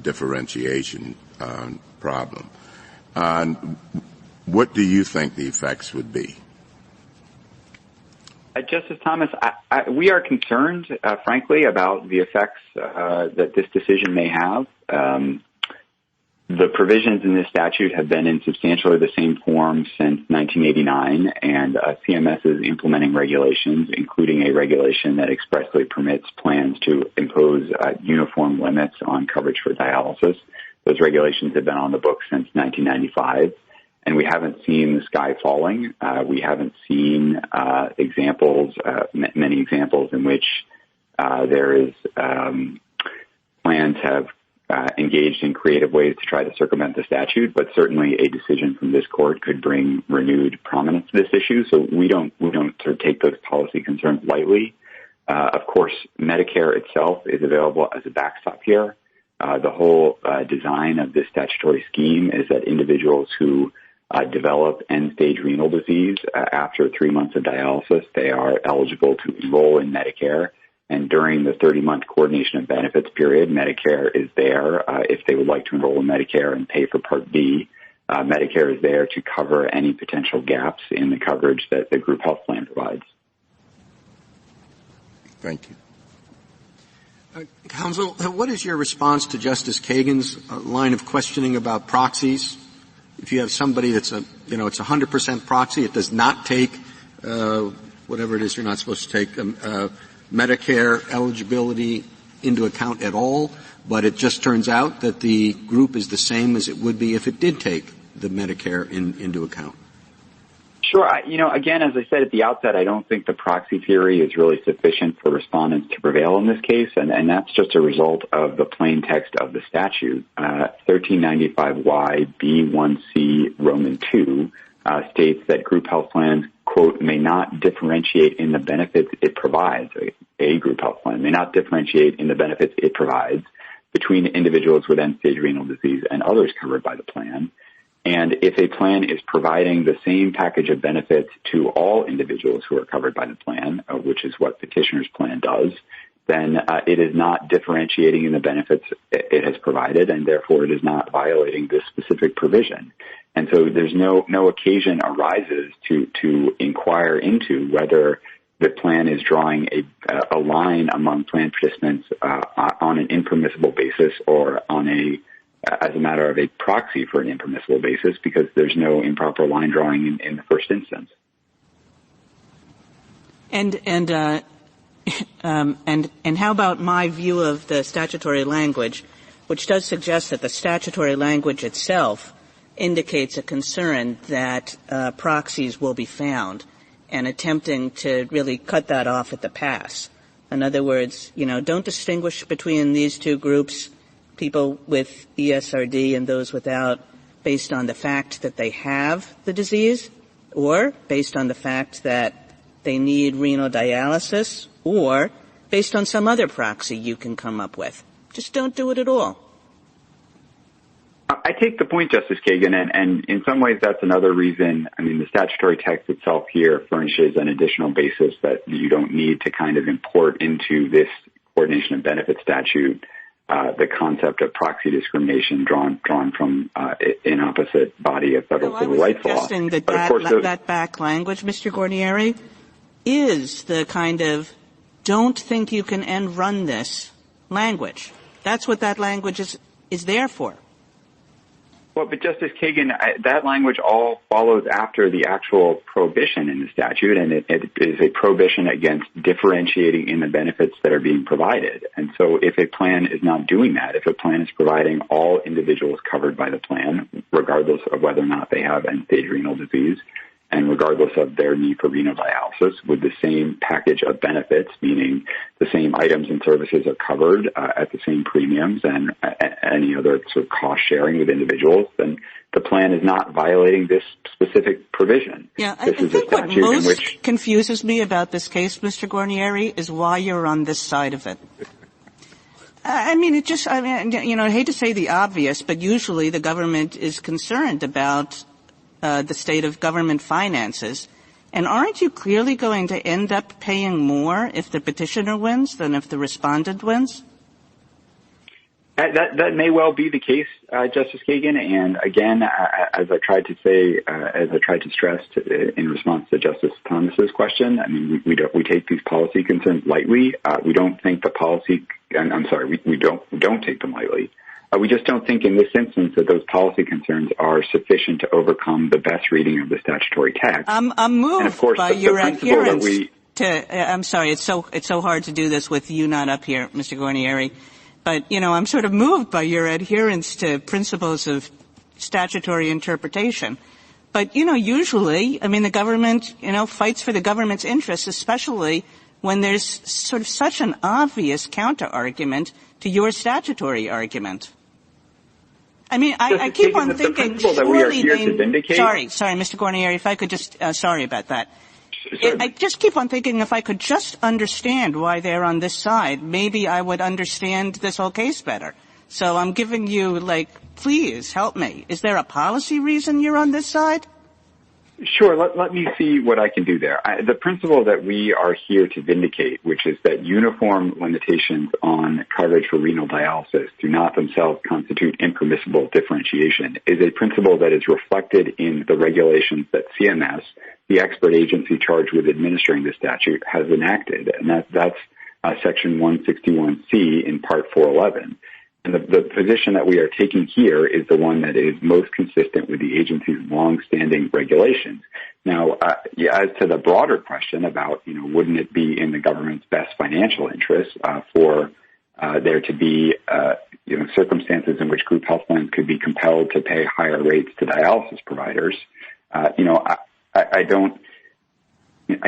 differentiation problem. What do you think the effects would be? Justice Thomas, we are concerned, frankly, about the effects that this decision may have. The provisions in this statute have been in substantially the same form since 1989, and CMS is implementing regulations, including a regulation that expressly permits plans to impose uniform limits on coverage for dialysis. Those regulations have been on the books since 1995. And we haven't seen the sky falling. We haven't seen many examples in which there is plans have engaged in creative ways to try to circumvent the statute. But certainly, a decision from this court could bring renewed prominence to this issue. So we don't sort of take those policy concerns lightly. Of course, Medicare itself is available as a backstop here. The whole design of this statutory scheme is that individuals who develop end-stage renal disease after 3 months of dialysis, they are eligible to enroll in Medicare. And during the 30-month coordination of benefits period, Medicare is there if they would like to enroll in Medicare and pay for Part B. Medicare is there to cover any potential gaps in the coverage that the group health plan provides. Thank you. Counsel, what is your response to Justice Kagan's line of questioning about proxies? If you have somebody that's it's 100% proxy, it does not take, whatever it is you're not supposed to take, Medicare eligibility into account at all, but it just turns out that the group is the same as it would be if it did take the Medicare into account. Sure. Again, as I said at the outset, I don't think the proxy theory is really sufficient for respondents to prevail in this case, and that's just a result of the plain text of the statute. 1395Y B1C Roman 2 states that group health plans, quote, may not differentiate in the benefits it provides. A group health plan may not differentiate in the benefits it provides between individuals with end-stage renal disease and others covered by the plan. And if a plan is providing the same package of benefits to all individuals who are covered by the plan, which is what Petitioner's plan does, then it is not differentiating in the benefits it has provided, and therefore it is not violating this specific provision. And so there's no occasion arises to inquire into whether the plan is drawing a line among plan participants on an impermissible basis or as a matter of a proxy for an impermissible basis, because there's no improper line drawing in the first instance. And how about my view of the statutory language, which does suggest that the statutory language itself indicates a concern that proxies will be found, and attempting to really cut that off at the pass In other words, don't distinguish between these two groups, people with ESRD and those without, based on the fact that they have the disease, or based on the fact that they need renal dialysis, or based on some other proxy you can come up with. Just don't do it at all. I take the point, Justice Kagan, and in some ways that's another reason. I mean, the statutory text itself here furnishes an additional basis that you don't need to kind of import into this coordination of benefits statute the concept of proxy discrimination drawn from an opposite body of federal civil rights law. I was suggesting that back language, Mr. Guarnieri, is the kind of don't think you can end run this language. That's what that language is there for. Well, but Justice Kagan, that language all follows after the actual prohibition in the statute, and it is a prohibition against differentiating in the benefits that are being provided. And so if a plan is not doing that, if a plan is providing all individuals covered by the plan, regardless of whether or not they have end-stage renal disease, and regardless of their need for renal dialysis, with the same package of benefits, meaning the same items and services are covered at the same premiums and any other sort of cost sharing with individuals, then the plan is not violating this specific provision. Yeah, I think what most confuses me about this case, Mr. Guarnieri, is why you're on this side of it. I hate to say the obvious, but usually the government is concerned about the state of government finances. And aren't you clearly going to end up paying more if the petitioner wins than if the respondent wins? That may well be the case, Justice Kagan. And again, as I tried to stress in response to Justice Thomas's question, I mean, we take these policy concerns lightly. We don't think we don't take them lightly. We just don't think in this instance that those policy concerns are sufficient to overcome the best reading of the statutory text. I'm moved and of course, by your adherence I'm sorry, it's so hard to do this with you not up here, Mr. Guarnieri. But, I'm sort of moved by your adherence to principles of statutory interpretation. But, usually, the government, fights for the government's interests, especially when there's sort of such an obvious counter-argument to your statutory argument. I keep on thinking, surely sorry, Mr. Guarnieri, if I could just, sorry about that. I just keep on thinking if I could just understand why they're on this side, maybe I would understand this whole case better. So I'm giving you, please help me. Is there a policy reason you're on this side? Sure. Let me see what I can do there. The principle that we are here to vindicate, which is that uniform limitations on coverage for renal dialysis do not themselves constitute impermissible differentiation, is a principle that is reflected in the regulations that CMS, the expert agency charged with administering the statute, has enacted. And that's Section 161C in Part 411. And the position that we are taking here is the one that is most consistent with the agency's long-standing regulations. Now, as to the broader question about, wouldn't it be in the government's best financial interest for there to be, circumstances in which group health plans could be compelled to pay higher rates to dialysis providers? I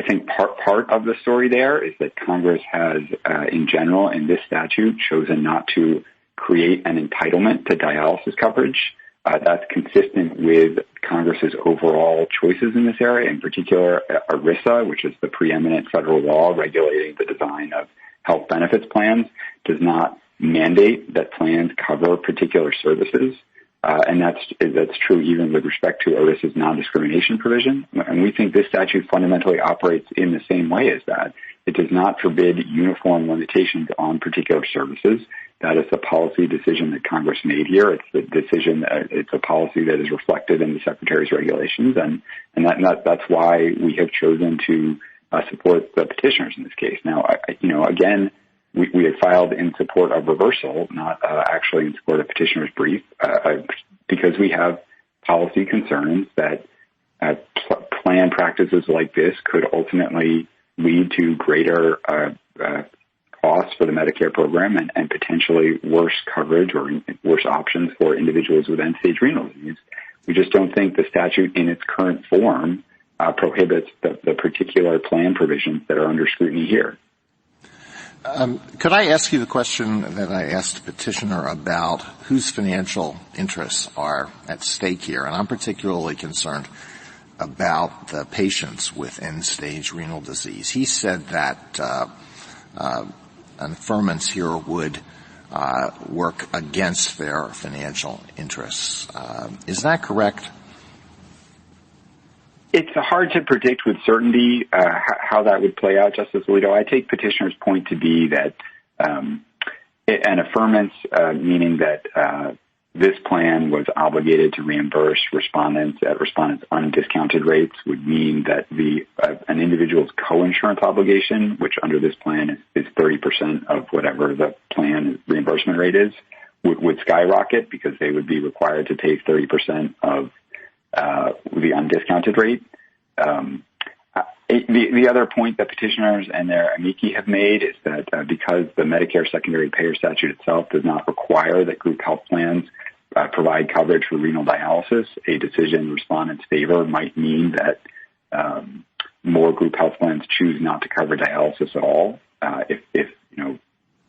think part of the story there is that Congress has, in general, in this statute, chosen not to create an entitlement to dialysis coverage. That's consistent with Congress's overall choices in this area, in particular ERISA, which is the preeminent federal law regulating the design of health benefits plans, does not mandate that plans cover particular services. And that's true even with respect to ERISA's non-discrimination provision. And we think this statute fundamentally operates in the same way as that. It does not forbid uniform limitations on particular services. That is a policy decision that Congress made here. It's a policy that is reflected in the Secretary's regulations, and that's why we have chosen to support the petitioners in this case. Now, again, we have filed in support of reversal, not actually in support of petitioner's brief, because we have policy concerns that plan practices like this could ultimately lead to greater costs for the Medicare program and potentially worse coverage or worse options for individuals with end-stage renal disease. We just don't think the statute in its current form prohibits the particular plan provisions that are under scrutiny here. Could I ask you the question that I asked the petitioner about whose financial interests are at stake here? And I'm particularly concerned about the patients with end-stage renal disease. He said that an affirmance here would work against their financial interests. Is that correct? It's hard to predict with certainty how that would play out, Justice Alito. I take petitioner's point to be that an affirmance, meaning that this plan was obligated to reimburse respondents at respondents' undiscounted rates, would mean that an individual's coinsurance obligation, which under this plan is 30% of whatever the plan reimbursement rate is, would skyrocket because they would be required to pay 30% of the undiscounted rate. The other point that petitioners and their amici have made is that because the Medicare secondary payer statute itself does not require that group health plans provide coverage for renal dialysis, a decision in respondents' favor might mean that more group health plans choose not to cover dialysis at all. If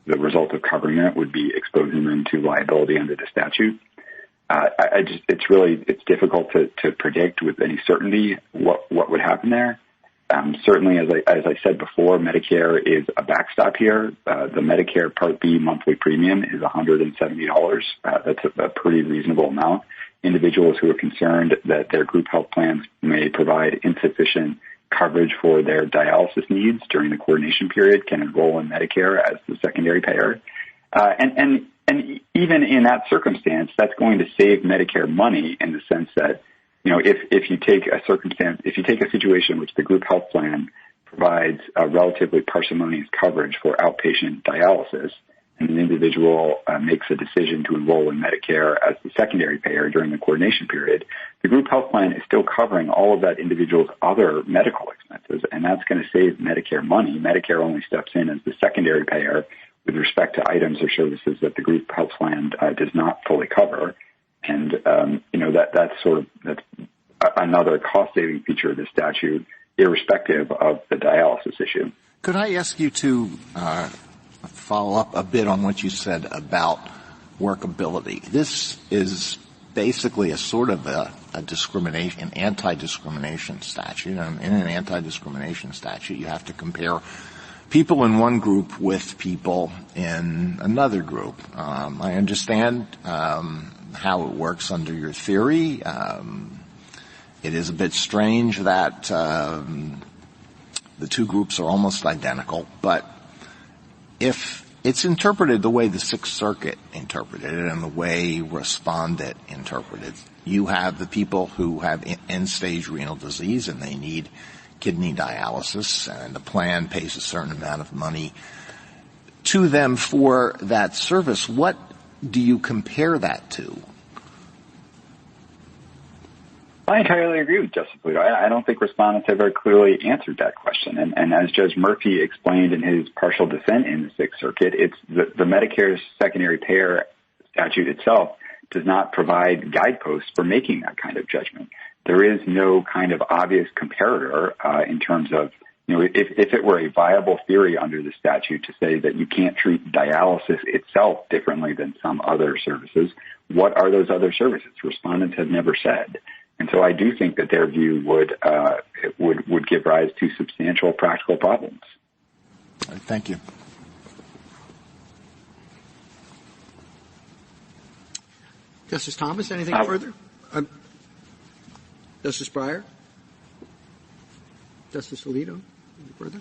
the result of covering it would be exposing them to liability under the statute. It's difficult to predict with any certainty what would happen there. Certainly, as I said before, Medicare is a backstop here. The Medicare Part B monthly premium is $170. That's a pretty reasonable amount. Individuals who are concerned that their group health plans may provide insufficient coverage for their dialysis needs during the coordination period can enroll in Medicare as the secondary payer. And even in that circumstance, that's going to save Medicare money in the sense that, if you take a situation in which the group health plan provides a relatively parsimonious coverage for outpatient dialysis, and an individual makes a decision to enroll in Medicare as the secondary payer during the coordination period, the group health plan is still covering all of that individual's other medical expenses, and that's going to save Medicare money. Medicare only steps in as the secondary payer with respect to items or services that the group health plan does not fully cover. And, that's another cost-saving feature of the statute, irrespective of the dialysis issue. Could I ask you to follow up a bit on what you said about workability? This is basically a sort of an anti-discrimination statute. And in an anti-discrimination statute, you have to compare people in one group with people in another group. I understand how it works under your theory. It is a bit strange that the two groups are almost identical, but if it's interpreted the way the Sixth Circuit interpreted it and the way Respondent interpreted it, you have the people who have end-stage renal disease and they need kidney dialysis, and the plan pays a certain amount of money to them for that service. What do you compare that to? I entirely agree with Justice Alito. I don't think respondents have very clearly answered that question. And as Judge Murphy explained in his partial dissent in the Sixth Circuit, it's the Medicare's secondary payer statute itself does not provide guideposts for making that kind of judgment. There is no kind of obvious comparator in terms of, if it were a viable theory under the statute to say that you can't treat dialysis itself differently than some other services, what are those other services? Respondents have never said. And so I do think that their view would give rise to substantial practical problems. Thank you. Justice Thomas, anything further? Justice Breyer? Justice Alito, any further?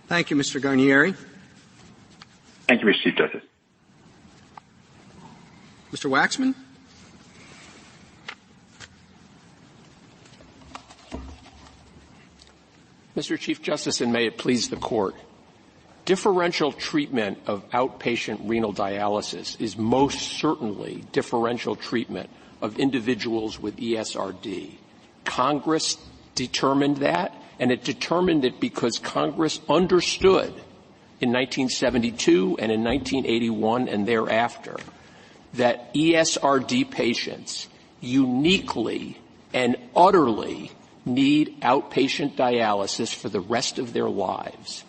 Thank you, Mr. Guarnieri. Thank you, Mr. Chief Justice. Mr. Waxman? Mr. Chief Justice, and may it please the Court, differential treatment of outpatient renal dialysis is most certainly differential treatment of individuals with ESRD. Congress determined that, and it determined it because Congress understood in 1972 and in 1981 and thereafter that ESRD patients uniquely and utterly need outpatient dialysis for the rest of their lives,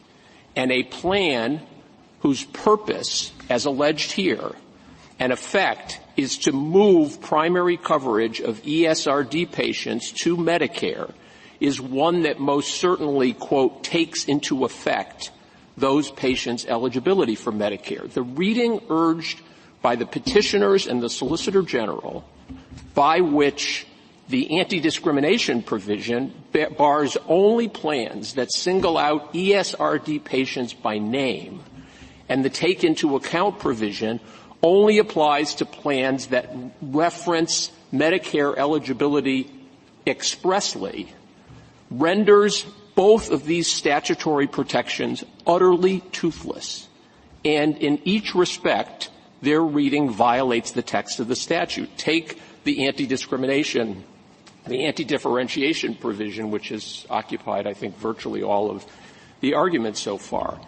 and a plan whose purpose, as alleged here, and effect is to move primary coverage of ESRD patients to Medicare, is one that most certainly, quote, takes into effect those patients' eligibility for Medicare. The reading urged by the petitioners and the Solicitor General, by which the anti-discrimination provision bars only plans that single out ESRD patients by name, and the take into account provision only applies to plans that reference Medicare eligibility expressly, renders both of these statutory protections utterly toothless. And in each respect, their reading violates the text of the statute. Take the anti-differentiation provision, which has occupied, I think, virtually all of the argument so far.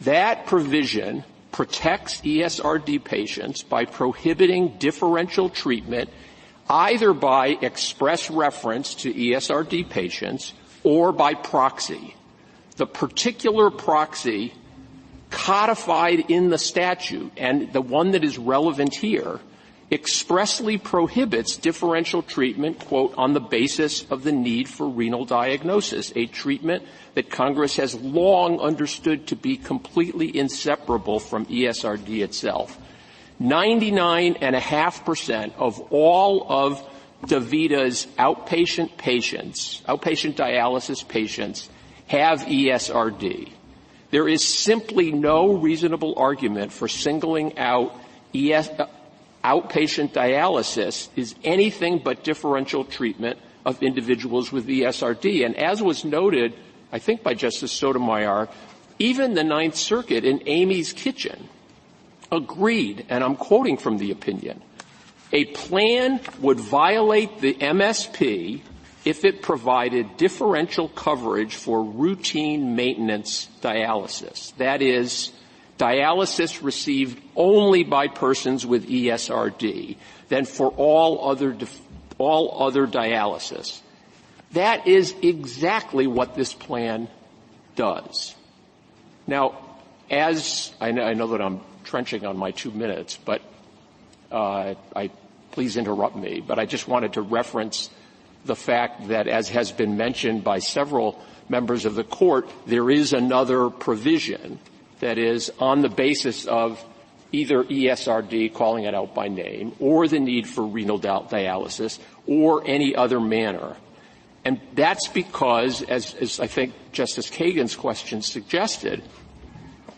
That provision protects ESRD patients by prohibiting differential treatment either by express reference to ESRD patients or by proxy. The particular proxy codified in the statute, and the one that is relevant here, expressly prohibits differential treatment, quote, on the basis of the need for renal diagnosis, a treatment that Congress has long understood to be completely inseparable from ESRD itself. 99.5% of all of DaVita's outpatient dialysis patients, have ESRD. There is simply no reasonable argument for singling out outpatient dialysis is anything but differential treatment of individuals with ESRD. And as was noted, I think by Justice Sotomayor, even the Ninth Circuit in Amy's Kitchen agreed, and I'm quoting from the opinion, a plan would violate the MSP if it provided differential coverage for routine maintenance dialysis. That is, dialysis received only by persons with ESRD than for all other dialysis. That is exactly what this plan does. Now, as I know that I'm trenching on my 2 minutes, but please interrupt me, but I just wanted to reference the fact that, as has been mentioned by several members of the Court, there is another provision that is on the basis of either ESRD, calling it out by name, or the need for renal dialysis, or any other manner. And that's because, as I think Justice Kagan's question suggested,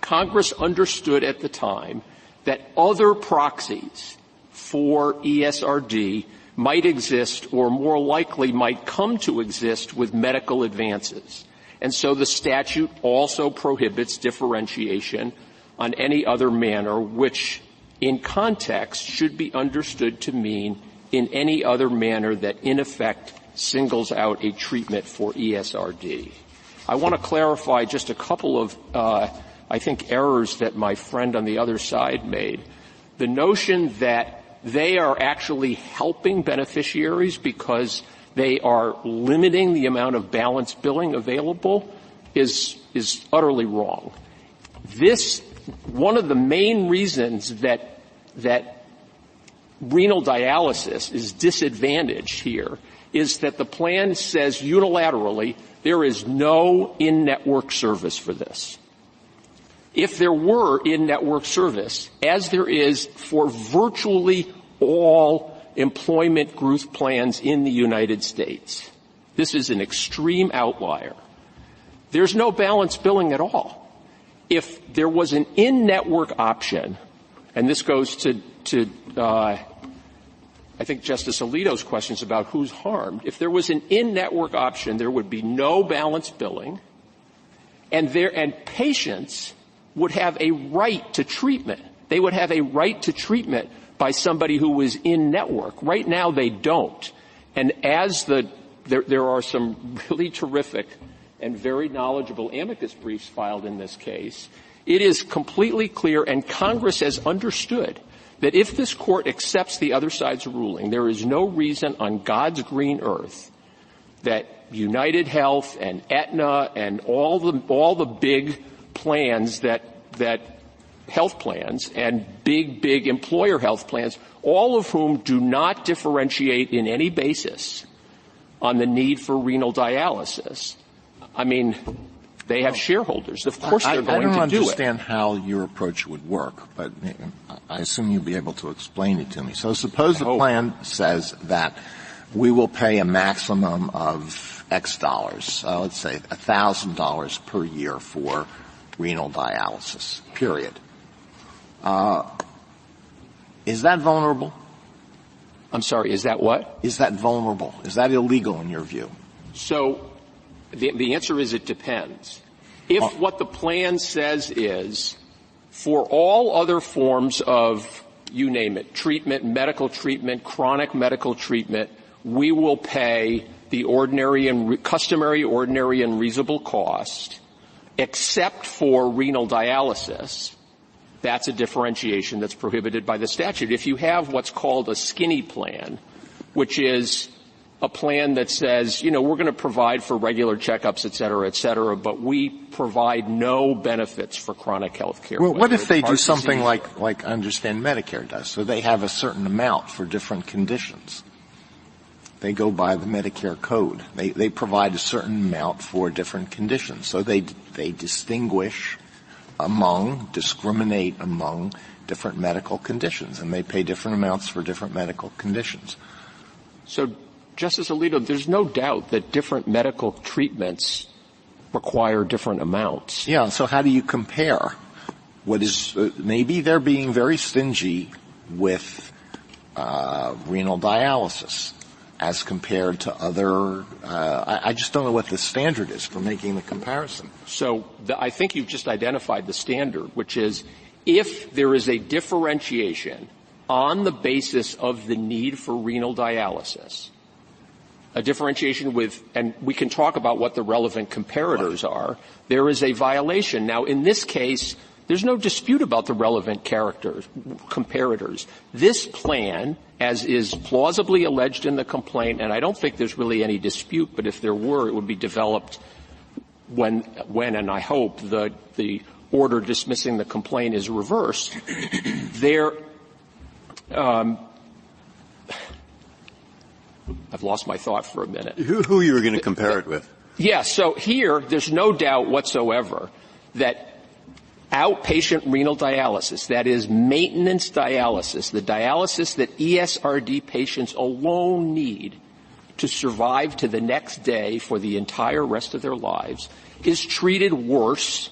Congress understood at the time that other proxies for ESRD might exist, or more likely might come to exist, with medical advances. And so the statute also prohibits differentiation on any other manner, which in context should be understood to mean in any other manner that in effect singles out a treatment for ESRD. I want to clarify just a couple of, I think, errors that my friend on the other side made. The notion that they are actually helping beneficiaries because they are limiting the amount of balance billing available is utterly wrong. One of the main reasons that renal dialysis is disadvantaged here is that the plan says unilaterally there is no in-network service for this. If there were in-network service, as there is for virtually all employment group plans in the United States, this is an extreme outlier. There's no balance billing at all. If there was an in-network option, and this goes to I think Justice Alito's questions about who's harmed, if there was an in-network option, there would be no balance billing, and patients would have a right to treatment. They would have a right to treatment by somebody who was in network. Right now they don't. And as there are some really terrific and very knowledgeable amicus briefs filed in this case, it is completely clear, and Congress has understood, that if this Court accepts the other side's ruling, there is no reason on God's green earth that United Health and Aetna and all the big plans that health plans and big employer health plans, all of whom do not differentiate in any basis on the need for renal dialysis. I mean, they have shareholders. Of course they're going to do it. I don't understand how your approach would work, but I assume you'll be able to explain it to me. So suppose the plan says that we will pay a maximum of X dollars, let's say $1,000 per year for renal dialysis, period. Is that vulnerable? I'm sorry, is that what? Is that vulnerable? Is that illegal in your view? So the answer is it depends. If what the plan says is for all other forms of, you name it, treatment, medical treatment, chronic medical treatment, we will pay the customary ordinary and reasonable cost, except for renal dialysis, that's a differentiation that's prohibited by the statute. If you have what's called a skinny plan, which is a plan that says, we're going to provide for regular checkups, et cetera, but we provide no benefits for chronic health care. Well, what if they do something like I understand Medicare does? So they have a certain amount for different conditions. They go by the Medicare code. They provide a certain amount for different conditions. So they discriminate among different medical conditions, and they pay different amounts for different medical conditions. So, Justice Alito, there's no doubt that different medical treatments require different amounts. Yeah, so how do you compare what is maybe they're being very stingy with renal dialysis as compared to other I just don't know what the standard is for making the comparison. So I think you've just identified the standard, which is if there is a differentiation on the basis of the need for renal dialysis, a differentiation and we can talk about what the relevant comparators are, there is a violation. Now, in this case, there's no dispute about the relevant comparators. This plan, as is plausibly alleged in the complaint, and I don't think there's really any dispute, but if there were, it would be developed when and I hope the order dismissing the complaint is reversed. I've lost my thought for a minute. Who you were going to compare it with? Yeah, so here, there's no doubt whatsoever that outpatient renal dialysis, that is maintenance dialysis, the dialysis that ESRD patients alone need to survive to the next day for the entire rest of their lives, is treated worse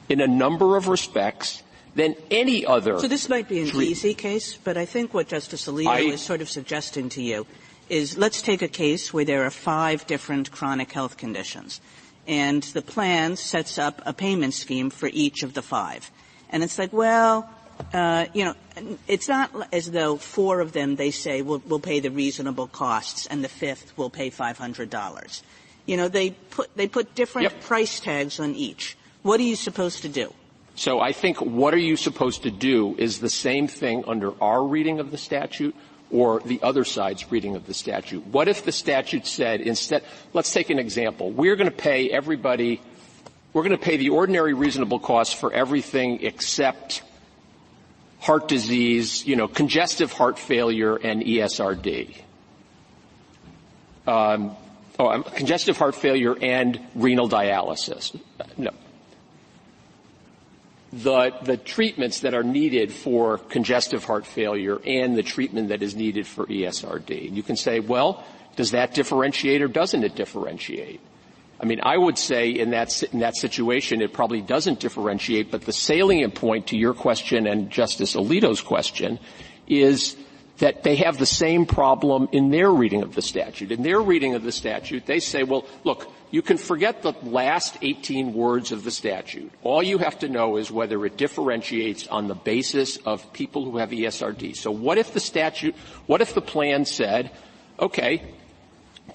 in a number of respects than any other. So this might be an easy case, but I think what Justice Alito is sort of suggesting to you is let's take a case where there are 5 different chronic health conditions, and the plan sets up a payment scheme for each of the 5. And it's like, well, it's not as though 4 of them they say will pay the reasonable costs and the 5th will pay $500. They put different price tags on each. What are you supposed to do? So I think what are you supposed to do is the same thing under our reading of the statute or the other side's reading of the statute. What if the statute said instead, let's take an example. We're going to pay the ordinary reasonable costs for everything except heart disease, congestive heart failure and ESRD. Congestive heart failure and renal dialysis. No. The treatments that are needed for congestive heart failure and the treatment that is needed for ESRD. You can say, well, does that differentiate or doesn't it differentiate? I mean, I would say in that situation it probably doesn't differentiate, but the salient point to your question and Justice Alito's question is that they have the same problem in their reading of the statute. In their reading of the statute, they say, well, look, you can forget the last 18 words of the statute. All you have to know is whether it differentiates on the basis of people who have ESRD. So what if the plan said, okay,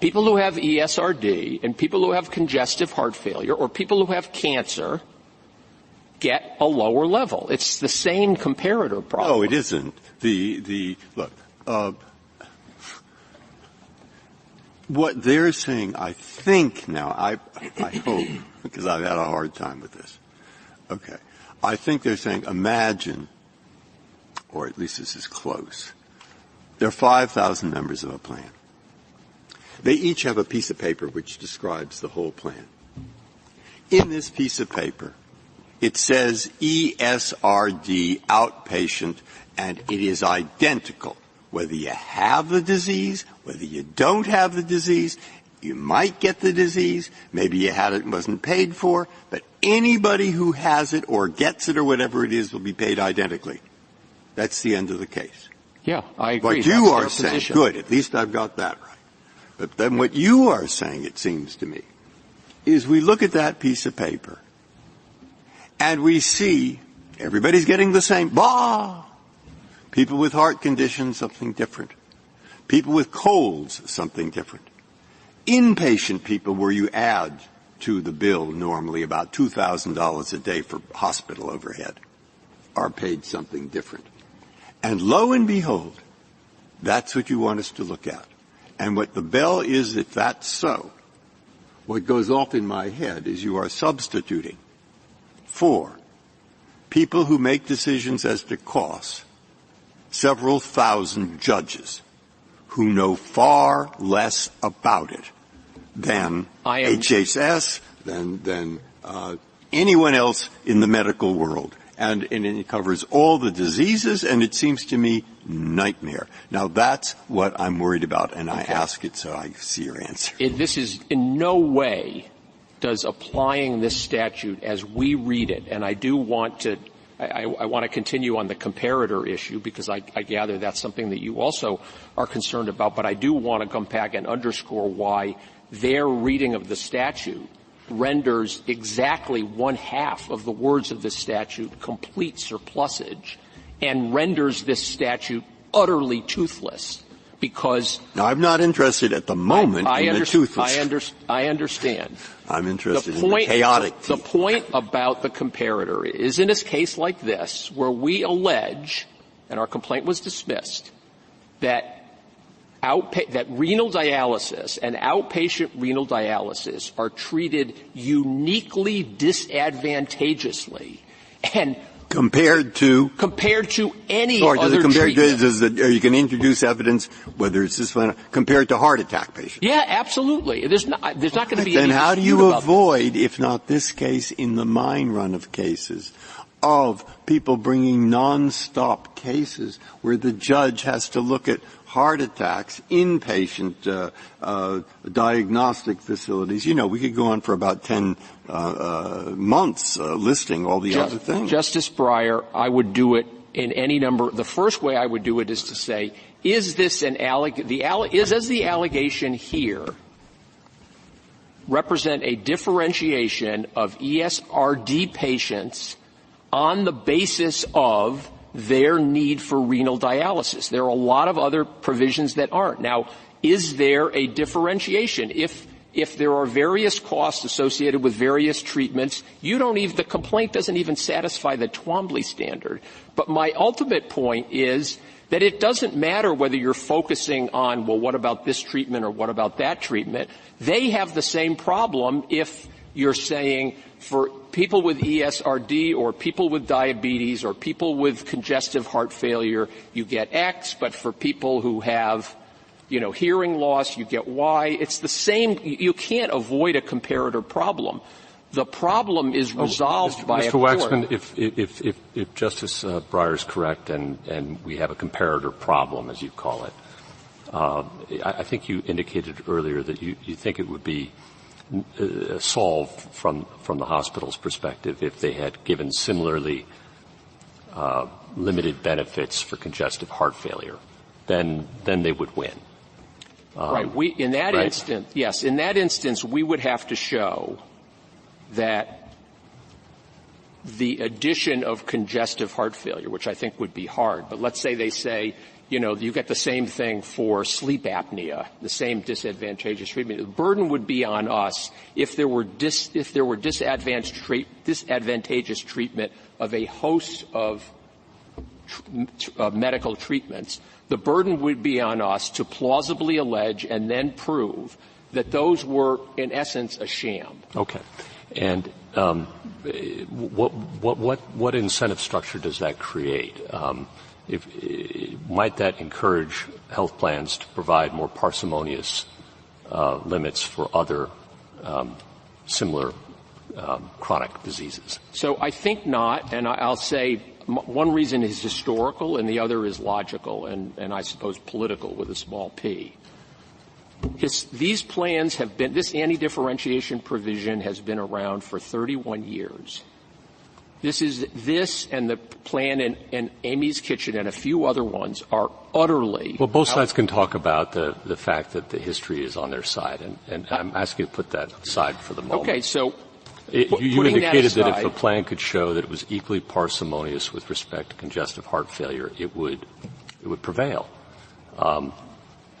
people who have ESRD and people who have congestive heart failure or people who have cancer get a lower level. It's the same comparator problem. No, it isn't. Look, What they're saying, I think now, I hope, because I've had a hard time with this. Okay. I think they're saying, imagine, or at least this is close, there are 5,000 members of a plan. They each have a piece of paper which describes the whole plan. In this piece of paper, it says ESRD outpatient, and it is identical. Whether you have the disease, whether you don't have the disease, you might get the disease, maybe you had it and wasn't paid for, but anybody who has it or gets it or whatever it is will be paid identically. That's the end of the case. Yeah, I agree. What you are saying, good, at least I've got that right. But then what you are saying, it seems to me, is we look at that piece of paper and we see everybody's getting the same. Bah! People with heart conditions, something different. People with colds, something different. Inpatient people, where you add to the bill normally about $2,000 a day for hospital overhead, are paid something different. And lo and behold, that's what you want us to look at. And what the bell is, if that's so, what goes off in my head is you are substituting for people who make decisions as to costs several thousand judges who know far less about it than HHS, than anyone else in the medical world. And it covers all the diseases, and it seems to me nightmare. Now, that's what I'm worried about, and I ask it so I see your answer. This is in no way does applying this statute as we read it, and I do want to I want to continue on the comparator issue because I gather that's something that you also are concerned about, but I do want to come back and underscore why their reading of the statute renders exactly 1/2 of the words of this statute complete surplusage and renders this statute utterly toothless because now I'm not interested at the moment in the toothless. I understand. I'm interested in the chaotic. The point about the comparator is in a case like this where we allege, and our complaint was dismissed, that renal dialysis and outpatient renal dialysis are treated uniquely disadvantageously and compared to any other treatment. Or you can introduce evidence, whether it's this one, compared to heart attack patients. Yeah, absolutely. There's not going to be any Then how do you avoid, that? if not this case, in the mine run of cases, of people bringing non-stop cases where the judge has to look at heart attacks, inpatient diagnostic facilities? You know, we could go on for about 10 months listing all the other things. Justice Breyer, I would do it in any number. The first way I would do it is to say, is this does the allegation here represent a differentiation of ESRD patients on the basis of their need for renal dialysis? There are a lot of other provisions that aren't. Now, is there a differentiation? If there are various costs associated with various treatments, the complaint doesn't even satisfy the Twombly standard. But my ultimate point is that it doesn't matter whether you're focusing on, well, what about this treatment or what about that treatment? They have the same problem if you're saying for people with ESRD or people with diabetes or people with congestive heart failure, you get X, but for people who have hearing loss, you get Y. It's the same. You can't avoid a comparator problem. The problem is resolved by a court. Mr. Waxman, if Justice Breyer is correct and we have a comparator problem, as you call it, I think you indicated earlier that you think it would be solved from the hospital's perspective if they had given similarly limited benefits for congestive heart failure. Then they would win. Right. In that instance, we would have to show that the addition of congestive heart failure, which I think would be hard, but let's say they say, you get the same thing for sleep apnea, the same disadvantageous treatment. The burden would be on us if there were disadvantageous treatment of a host of medical treatments, the burden would be on us to plausibly allege and then prove that those were, in essence, a sham. Okay. And what incentive structure does that create? Might that encourage health plans to provide more parsimonious limits for other similar chronic diseases? So I think not, and I'll say one reason is historical and the other is logical and I suppose political with a small p. These plans have been, this anti-differentiation provision has been around for 31 years. This and the plan in Amy's Kitchen and a few other ones are utterly. Well, both sides can talk about the fact that the history is on their side, and I'm asking you to put that aside for the moment. Okay, so you indicated that if a plan could show that it was equally parsimonious with respect to congestive heart failure, it would prevail.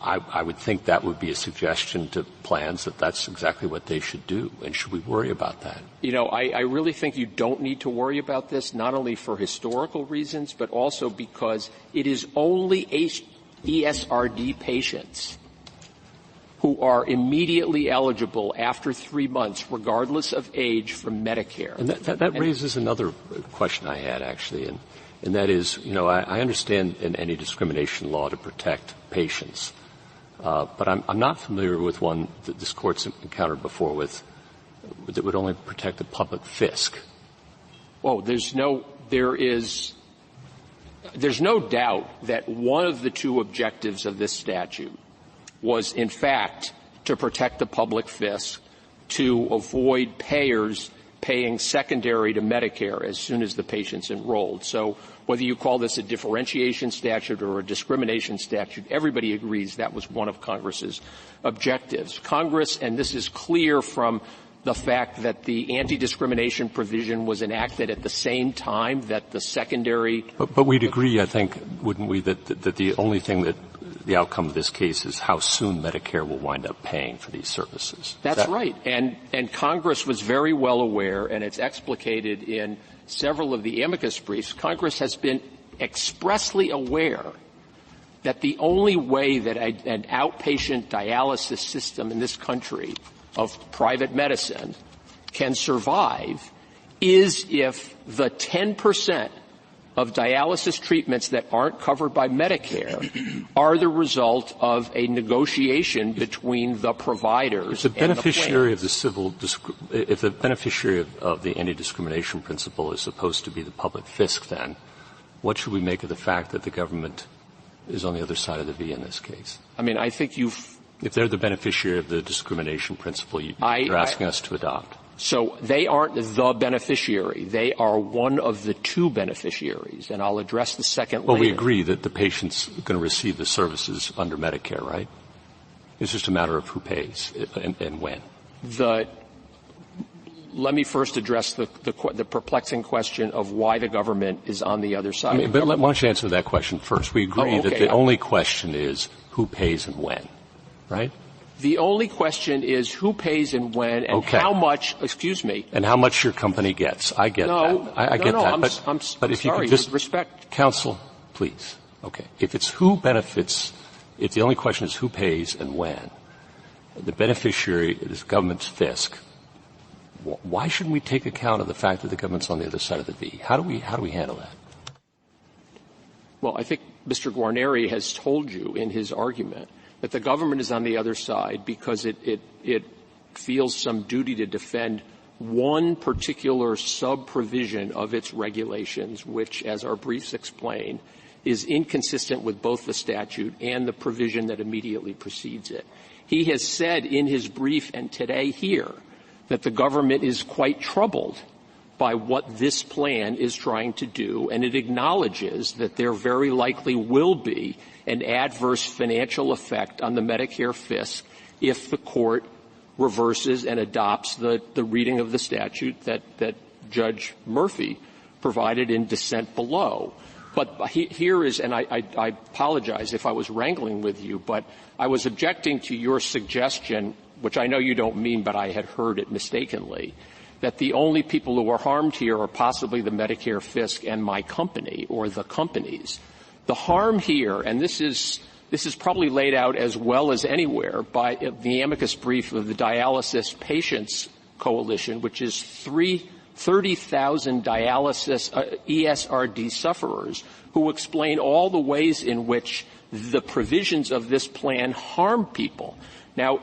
I would think that would be a suggestion to plans that that's exactly what they should do. And should we worry about that? You know, I really think you don't need to worry about this, not only for historical reasons, but also because it is only ESRD patients who are immediately eligible after 3 months, regardless of age, from Medicare. And that raises another question I had, actually, and that is, you know, I understand in any discrimination law to protect patients. But I'm not familiar with one that this Court's encountered before that would only protect the public fisc. Oh, there's no doubt that one of the two objectives of this statute was, in fact, to protect the public fisc, to avoid payers paying secondary to Medicare as soon as the patient's enrolled. So whether you call this a differentiation statute or a discrimination statute, everybody agrees that was one of Congress's objectives. Congress, and this is clear from the fact that the anti-discrimination provision was enacted at the same time that the secondary. But we'd agree, I think, wouldn't we, that the only thing that the outcome of this case is how soon Medicare will wind up paying for these services. That's right. And Congress was very well aware, and it's explicated in several of the amicus briefs. Congress has been expressly aware that the only way that an outpatient dialysis system in this country of private medicine can survive is if the 10% of dialysis treatments that aren't covered by Medicare are the result of a negotiation between the providers and the beneficiary of the if the beneficiary of the anti-discrimination principle is supposed to be the public fisc, then what should we make of the fact that the government is on the other side of the V in this case? I mean, I think if they're the beneficiary of the discrimination principle you're asking us to adopt. So they aren't the beneficiary. They are one of the two beneficiaries, and I'll address the second Well, later. we agree that the patient's going to receive the services under Medicare, right? It's just a matter of who pays and when. Let me first address the perplexing question of why the government is on the other side. But why don't you answer that question first? We agree that the only question is who pays and when, right? The only question is who pays and when and how much, and how much your company gets. I get that. I get that. But if sorry, you could just, with respect. Counsel, please. Okay. If it's who benefits, if the only question is who pays and when, the beneficiary is government's fisc, why shouldn't we take account of the fact that the government's on the other side of the V? How do we handle that? Well, I think Mr. Guarnieri has told you in his argument that the government is on the other side because it feels some duty to defend one particular sub-provision of its regulations, which, as our briefs explain, is inconsistent with both the statute and the provision that immediately precedes it. He has said in his brief and today here that the government is quite troubled by what this plan is trying to do, and it acknowledges that there very likely will be an adverse financial effect on the Medicare fisc if the court reverses and adopts the reading of the statute that Judge Murphy provided in dissent below. But here is, and I apologize if I was wrangling with you, but I was objecting to your suggestion, which I know you don't mean, but I had heard it mistakenly, that the only people who are harmed here are possibly the Medicare fisc and my company or the companies. The harm here, and this is probably laid out as well as anywhere by the amicus brief of the Dialysis Patients Coalition, which is 30,000 dialysis ESRD sufferers who explain all the ways in which the provisions of this plan harm people. Now,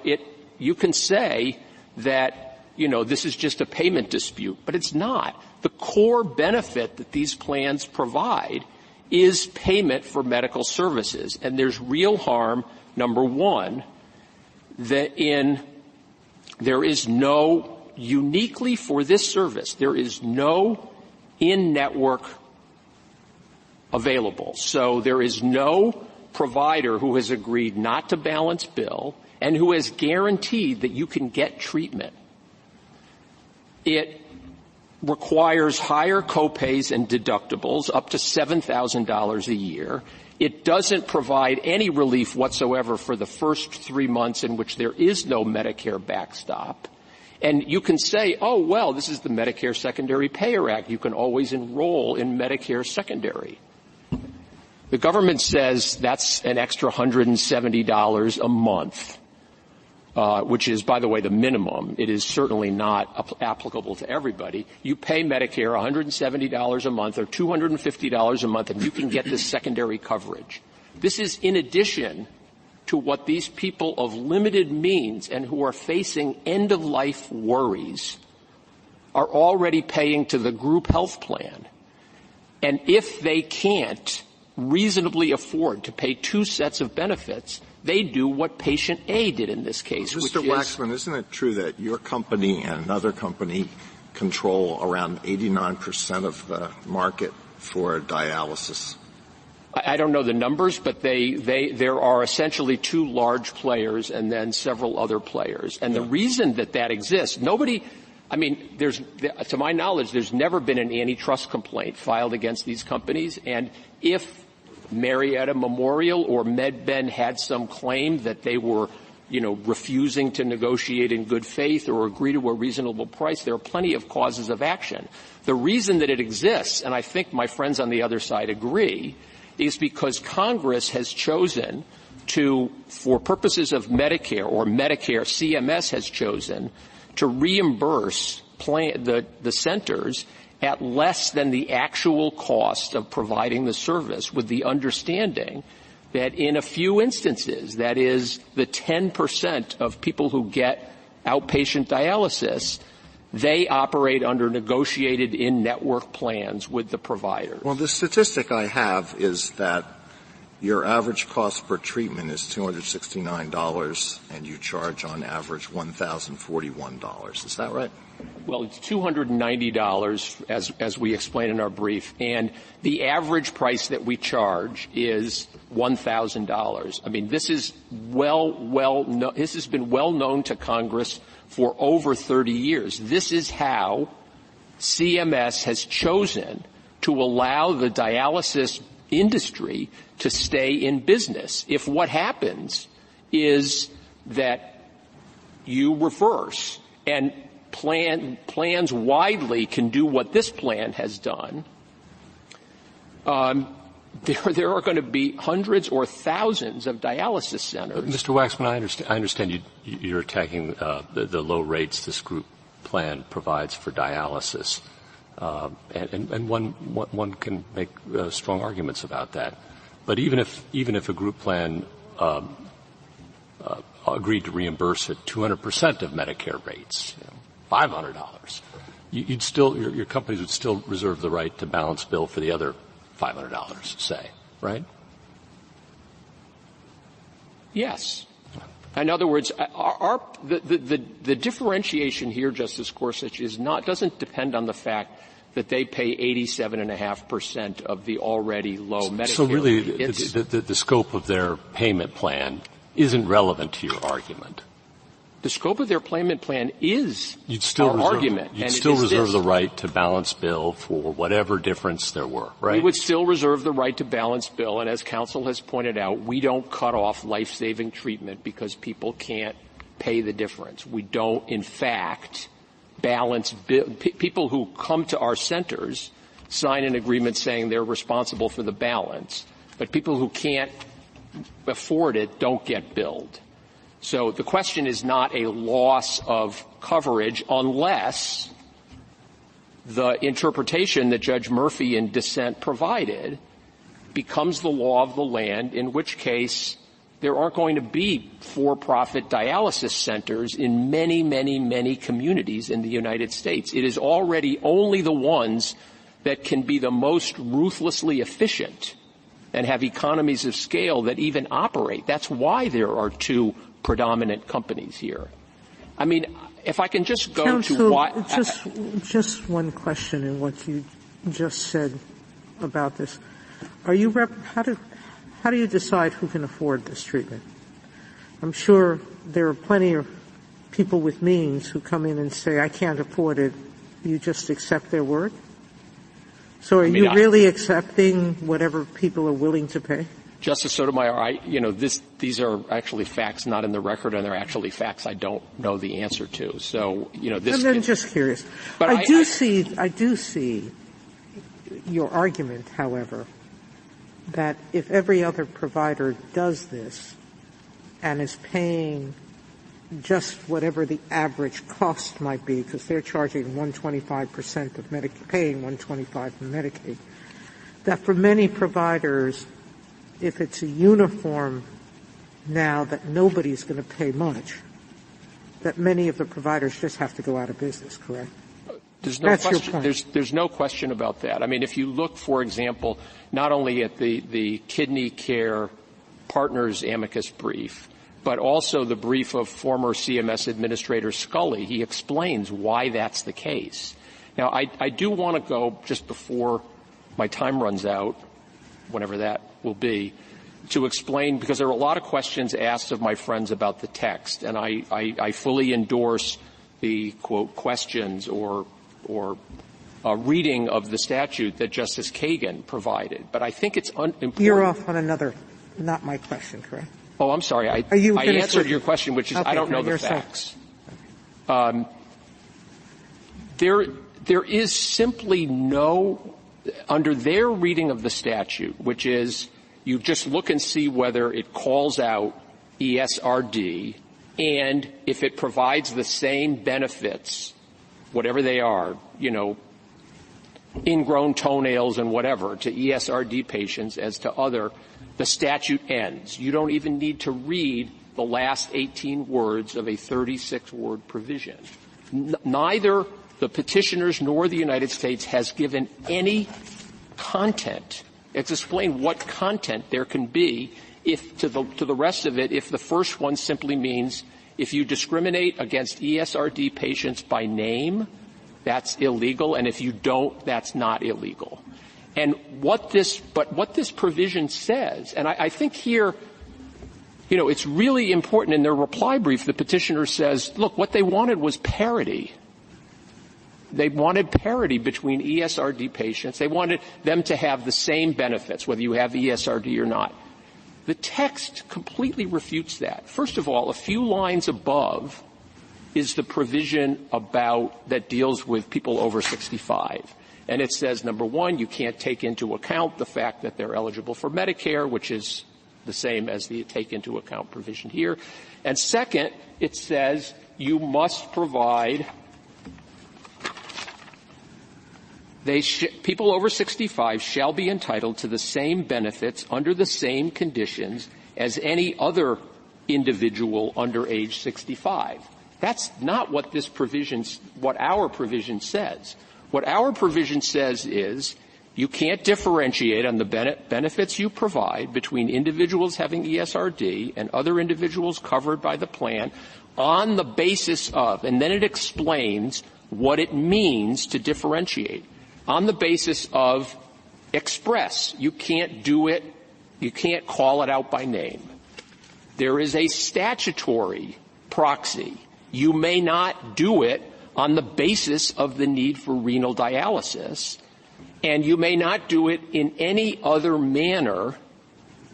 you can say that, this is just a payment dispute, but it's not. The core benefit that these plans provide is payment for medical services. And there's real harm, number one, that there is no, uniquely for this service, there is no in-network available. So there is no provider who has agreed not to balance bill and who has guaranteed that you can get treatment. It requires higher copays and deductibles, up to $7,000 a year. It doesn't provide any relief whatsoever for the first 3 months in which there is no Medicare backstop. And you can say, oh, well, this is the Medicare Secondary Payer Act. You can always enroll in Medicare Secondary. The government says that's an extra $170 a month. Which is, by the way, the minimum. It is certainly not applicable to everybody. You pay Medicare $170 a month or $250 a month, and you can get this secondary coverage. This is in addition to what these people of limited means and who are facing end-of-life worries are already paying to the group health plan. And if they can't reasonably afford to pay 2 sets of benefits, they do what patient A did in this case. Mr. Waxman, isn't it true that your company and another company control around 89% of the market for dialysis? I don't know the numbers, but there are essentially 2 large players and then several other players. And the reason that exists, to my knowledge, there's never been an antitrust complaint filed against these companies. And if Marietta Memorial or MedBen had some claim that they were, refusing to negotiate in good faith or agree to a reasonable price, there are plenty of causes of action. The reason that it exists, and I think my friends on the other side agree, is because Congress has chosen to, for purposes of Medicare or Medicare, CMS has chosen to reimburse the centers at less than the actual cost of providing the service, with the understanding that in a few instances, that is the 10% of people who get outpatient dialysis, they operate under negotiated in-network plans with the provider. Well, the statistic I have is that your average cost per treatment is $269, and you charge on average $1,041. Is that right? Well, it's $290, as we explain in our brief, and the average price that we charge is $1,000. This is this has been well known to Congress for over 30 years. This is how CMS has chosen to allow the dialysis industry to stay in business. If what happens is that you reverse and plans widely can do what this plan has done, there are going to be hundreds or thousands of dialysis centers. Mr. Waxman, I understand you're attacking the low rates this group plan provides for dialysis, and one can make strong arguments about that. But even if a group plan agreed to reimburse at 200% of Medicare rates, $500, your companies would still reserve the right to balance bill for the other $500, say, right? Yes. In other words, the differentiation here, Justice Gorsuch, doesn't depend on the fact that they pay 87.5% of the already low Medicare. So really, the scope of their payment plan isn't relevant to your argument. The scope of their payment plan is our argument. You'd still reserve the right to balance bill for whatever difference there were, right? We would still reserve the right to balance bill, and as counsel has pointed out, we don't cut off life-saving treatment because people can't pay the difference. We don't, in fact, balance people who come to our centers sign an agreement saying they're responsible for the balance, but people who can't afford it don't get billed. So the question is not a loss of coverage unless the interpretation that Judge Murphy in dissent provided becomes the law of the land, in which case there aren't going to be for-profit dialysis centers in many, many, many communities in the United States. It is already only the ones that can be the most ruthlessly efficient and have economies of scale that even operate. That's why there are two predominant companies here. I mean, if I can just go Counsel, to why just one question in what you just said about this. Are you how do you decide who can afford this treatment? I'm sure there are plenty of people with means who come in and say, I can't afford it. You just accept their word? So are you really accepting whatever people are willing to pay? Justice Sotomayor, these are actually facts not in the record, and they're actually facts I don't know the answer to. So, this. I'm just curious. But I do see your argument, however, that if every other provider does this and is paying just whatever the average cost might be, because they're charging 125% of Medicaid, paying 125% from Medicaid, that for many providers, if it's a uniform now that nobody's going to pay much, that many of the providers just have to go out of business, correct? There's no That's question. your point. There's no question about that. I mean, if you look, for example, not only at the Kidney Care Partners amicus brief, but also the brief of former CMS Administrator Scully, he explains why that's the case. Now, I do want to go, just before my time runs out, whenever that will be, to explain, because there are a lot of questions asked of my friends about the text, and I fully endorse the, quote, questions or reading of the statute that Justice Kagan provided. But I think it's important. You're off on another, not my question, correct? Oh, I'm sorry. I answered your question, which is I don't know the facts. There is simply no, under their reading of the statute, which is you just look and see whether it calls out ESRD, and if it provides the same benefits, whatever they are, ingrown toenails and whatever, to ESRD patients as to other, the statute ends. You don't even need to read the last 18 words of a 36-word provision. Neither the petitioners nor the United States has given any content. It's explained what content there can be if to the rest of it, if the first one simply means if you discriminate against ESRD patients by name, that's illegal, and if you don't, that's not illegal. And what this provision says, and I think here, it's really important. In their reply brief, the petitioner says, look, what they wanted was parity. They wanted parity between ESRD patients. They wanted them to have the same benefits, whether you have ESRD or not. The text completely refutes that. First of all, a few lines above is the provision that deals with people over 65. And it says, number one, you can't take into account the fact that they're eligible for Medicare, which is the same as the take into account provision here. And second, it says you must provide people over 65 shall be entitled to the same benefits under the same conditions as any other individual under age 65. That's not what our provision says. What our provision says is you can't differentiate on the benefits you provide between individuals having ESRD and other individuals covered by the plan on the basis of, and then it explains what it means to differentiate. On the basis of express. You can't do it. You can't call it out by name. There is a statutory proxy. You may not do it on the basis of the need for renal dialysis, and you may not do it in any other manner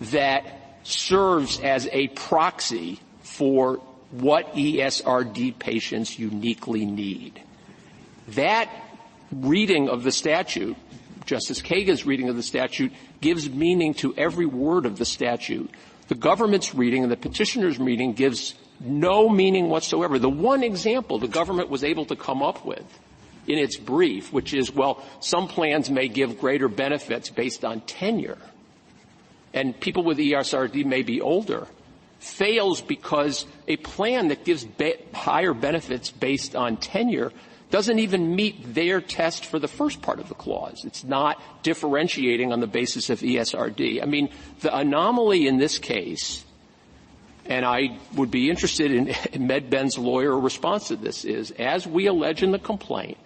that serves as a proxy for what ESRD patients uniquely need. That reading of the statute, Justice Kagan's reading of the statute, gives meaning to every word of the statute. The government's reading and the petitioner's reading gives no meaning whatsoever. The one example the government was able to come up with in its brief, which is, well, some plans may give greater benefits based on tenure, and people with ESRD may be older, fails because a plan that gives higher benefits based on tenure doesn't even meet their test for the first part of the clause. It's not differentiating on the basis of ESRD. I mean, the anomaly in this case, and I would be interested in MedBen's lawyer response to this, is, as we allege in the complaint,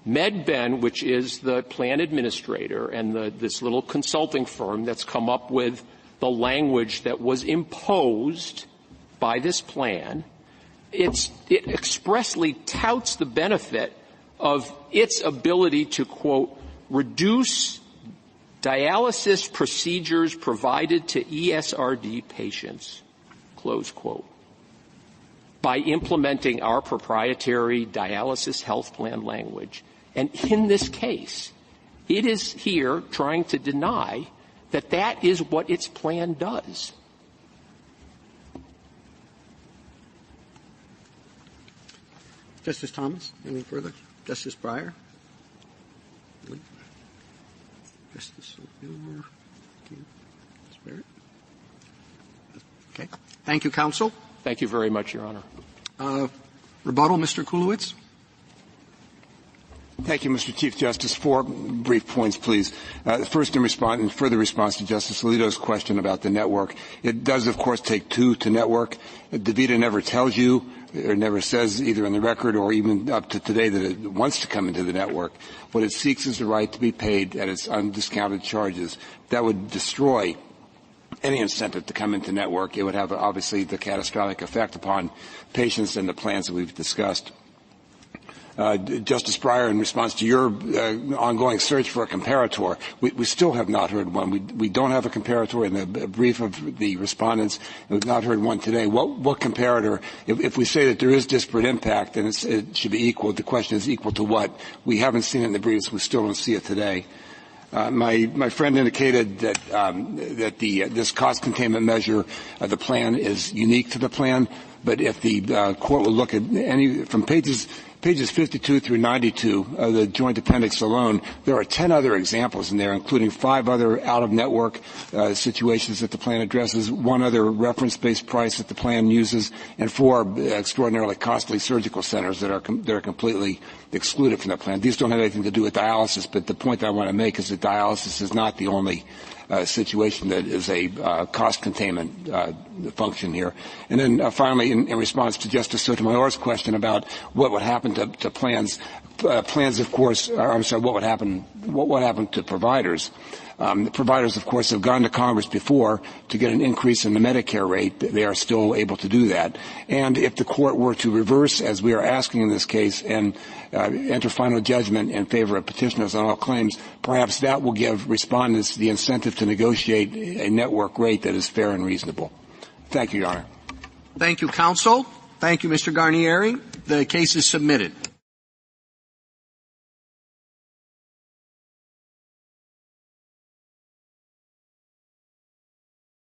MedBen, which is the plan administrator and this little consulting firm that's come up with the language that was imposed by this plan, it expressly touts the benefit of its ability to, quote, reduce dialysis procedures provided to ESRD patients, close quote, by implementing our proprietary dialysis health plan language. And in this case, it is here trying to deny that that is what its plan does. Justice Thomas, anything further? Justice Breyer? Justice O'Connor? Okay. Thank you, counsel. Thank you very much, Your Honor. Rebuttal, Mr. Kulewicz. Thank you, Mr. Chief Justice. 4 brief points, please. First, in further response to Justice Alito's question about the network, it does, of course, take 2 to network. DaVita never tells you or never says, either in the record or even up to today, that it wants to come into the network. What it seeks is the right to be paid at its undiscounted charges. That would destroy any incentive to come into network. It would have, obviously, the catastrophic effect upon patients and the plans that we've discussed. Justice Breyer, in response to your ongoing search for a comparator, we still have not heard one. We don't have a comparator in the brief of the respondents, and we've not heard one today. What comparator, if we say that there is disparate impact and it should be equal, the question is equal to what? We haven't seen it in the briefs. We still don't see it today. My friend indicated that this cost containment measure, the plan is unique to the plan, but if the court will look at any from pages 52 through 92 of the joint appendix alone, there are 10 other examples in there, including 5 other out-of-network situations that the plan addresses, 1 other reference-based price that the plan uses, and 4 extraordinarily costly surgical centers that are completely excluded from the plan. These don't have anything to do with dialysis, but the point I want to make is that dialysis is not the only situation that is a cost containment function here. And then finally, in response to Justice Sotomayor's question about what would happen to plans, of course, what would happen to providers? The providers, of course, have gone to Congress before to get an increase in the Medicare rate. They are still able to do that. And if the court were to reverse, as we are asking in this case, and enter final judgment in favor of petitioners on all claims, perhaps that will give respondents the incentive to negotiate a network rate that is fair and reasonable. Thank you, Your Honor. Thank you, counsel. Thank you, Mr. Guarnieri. The case is submitted.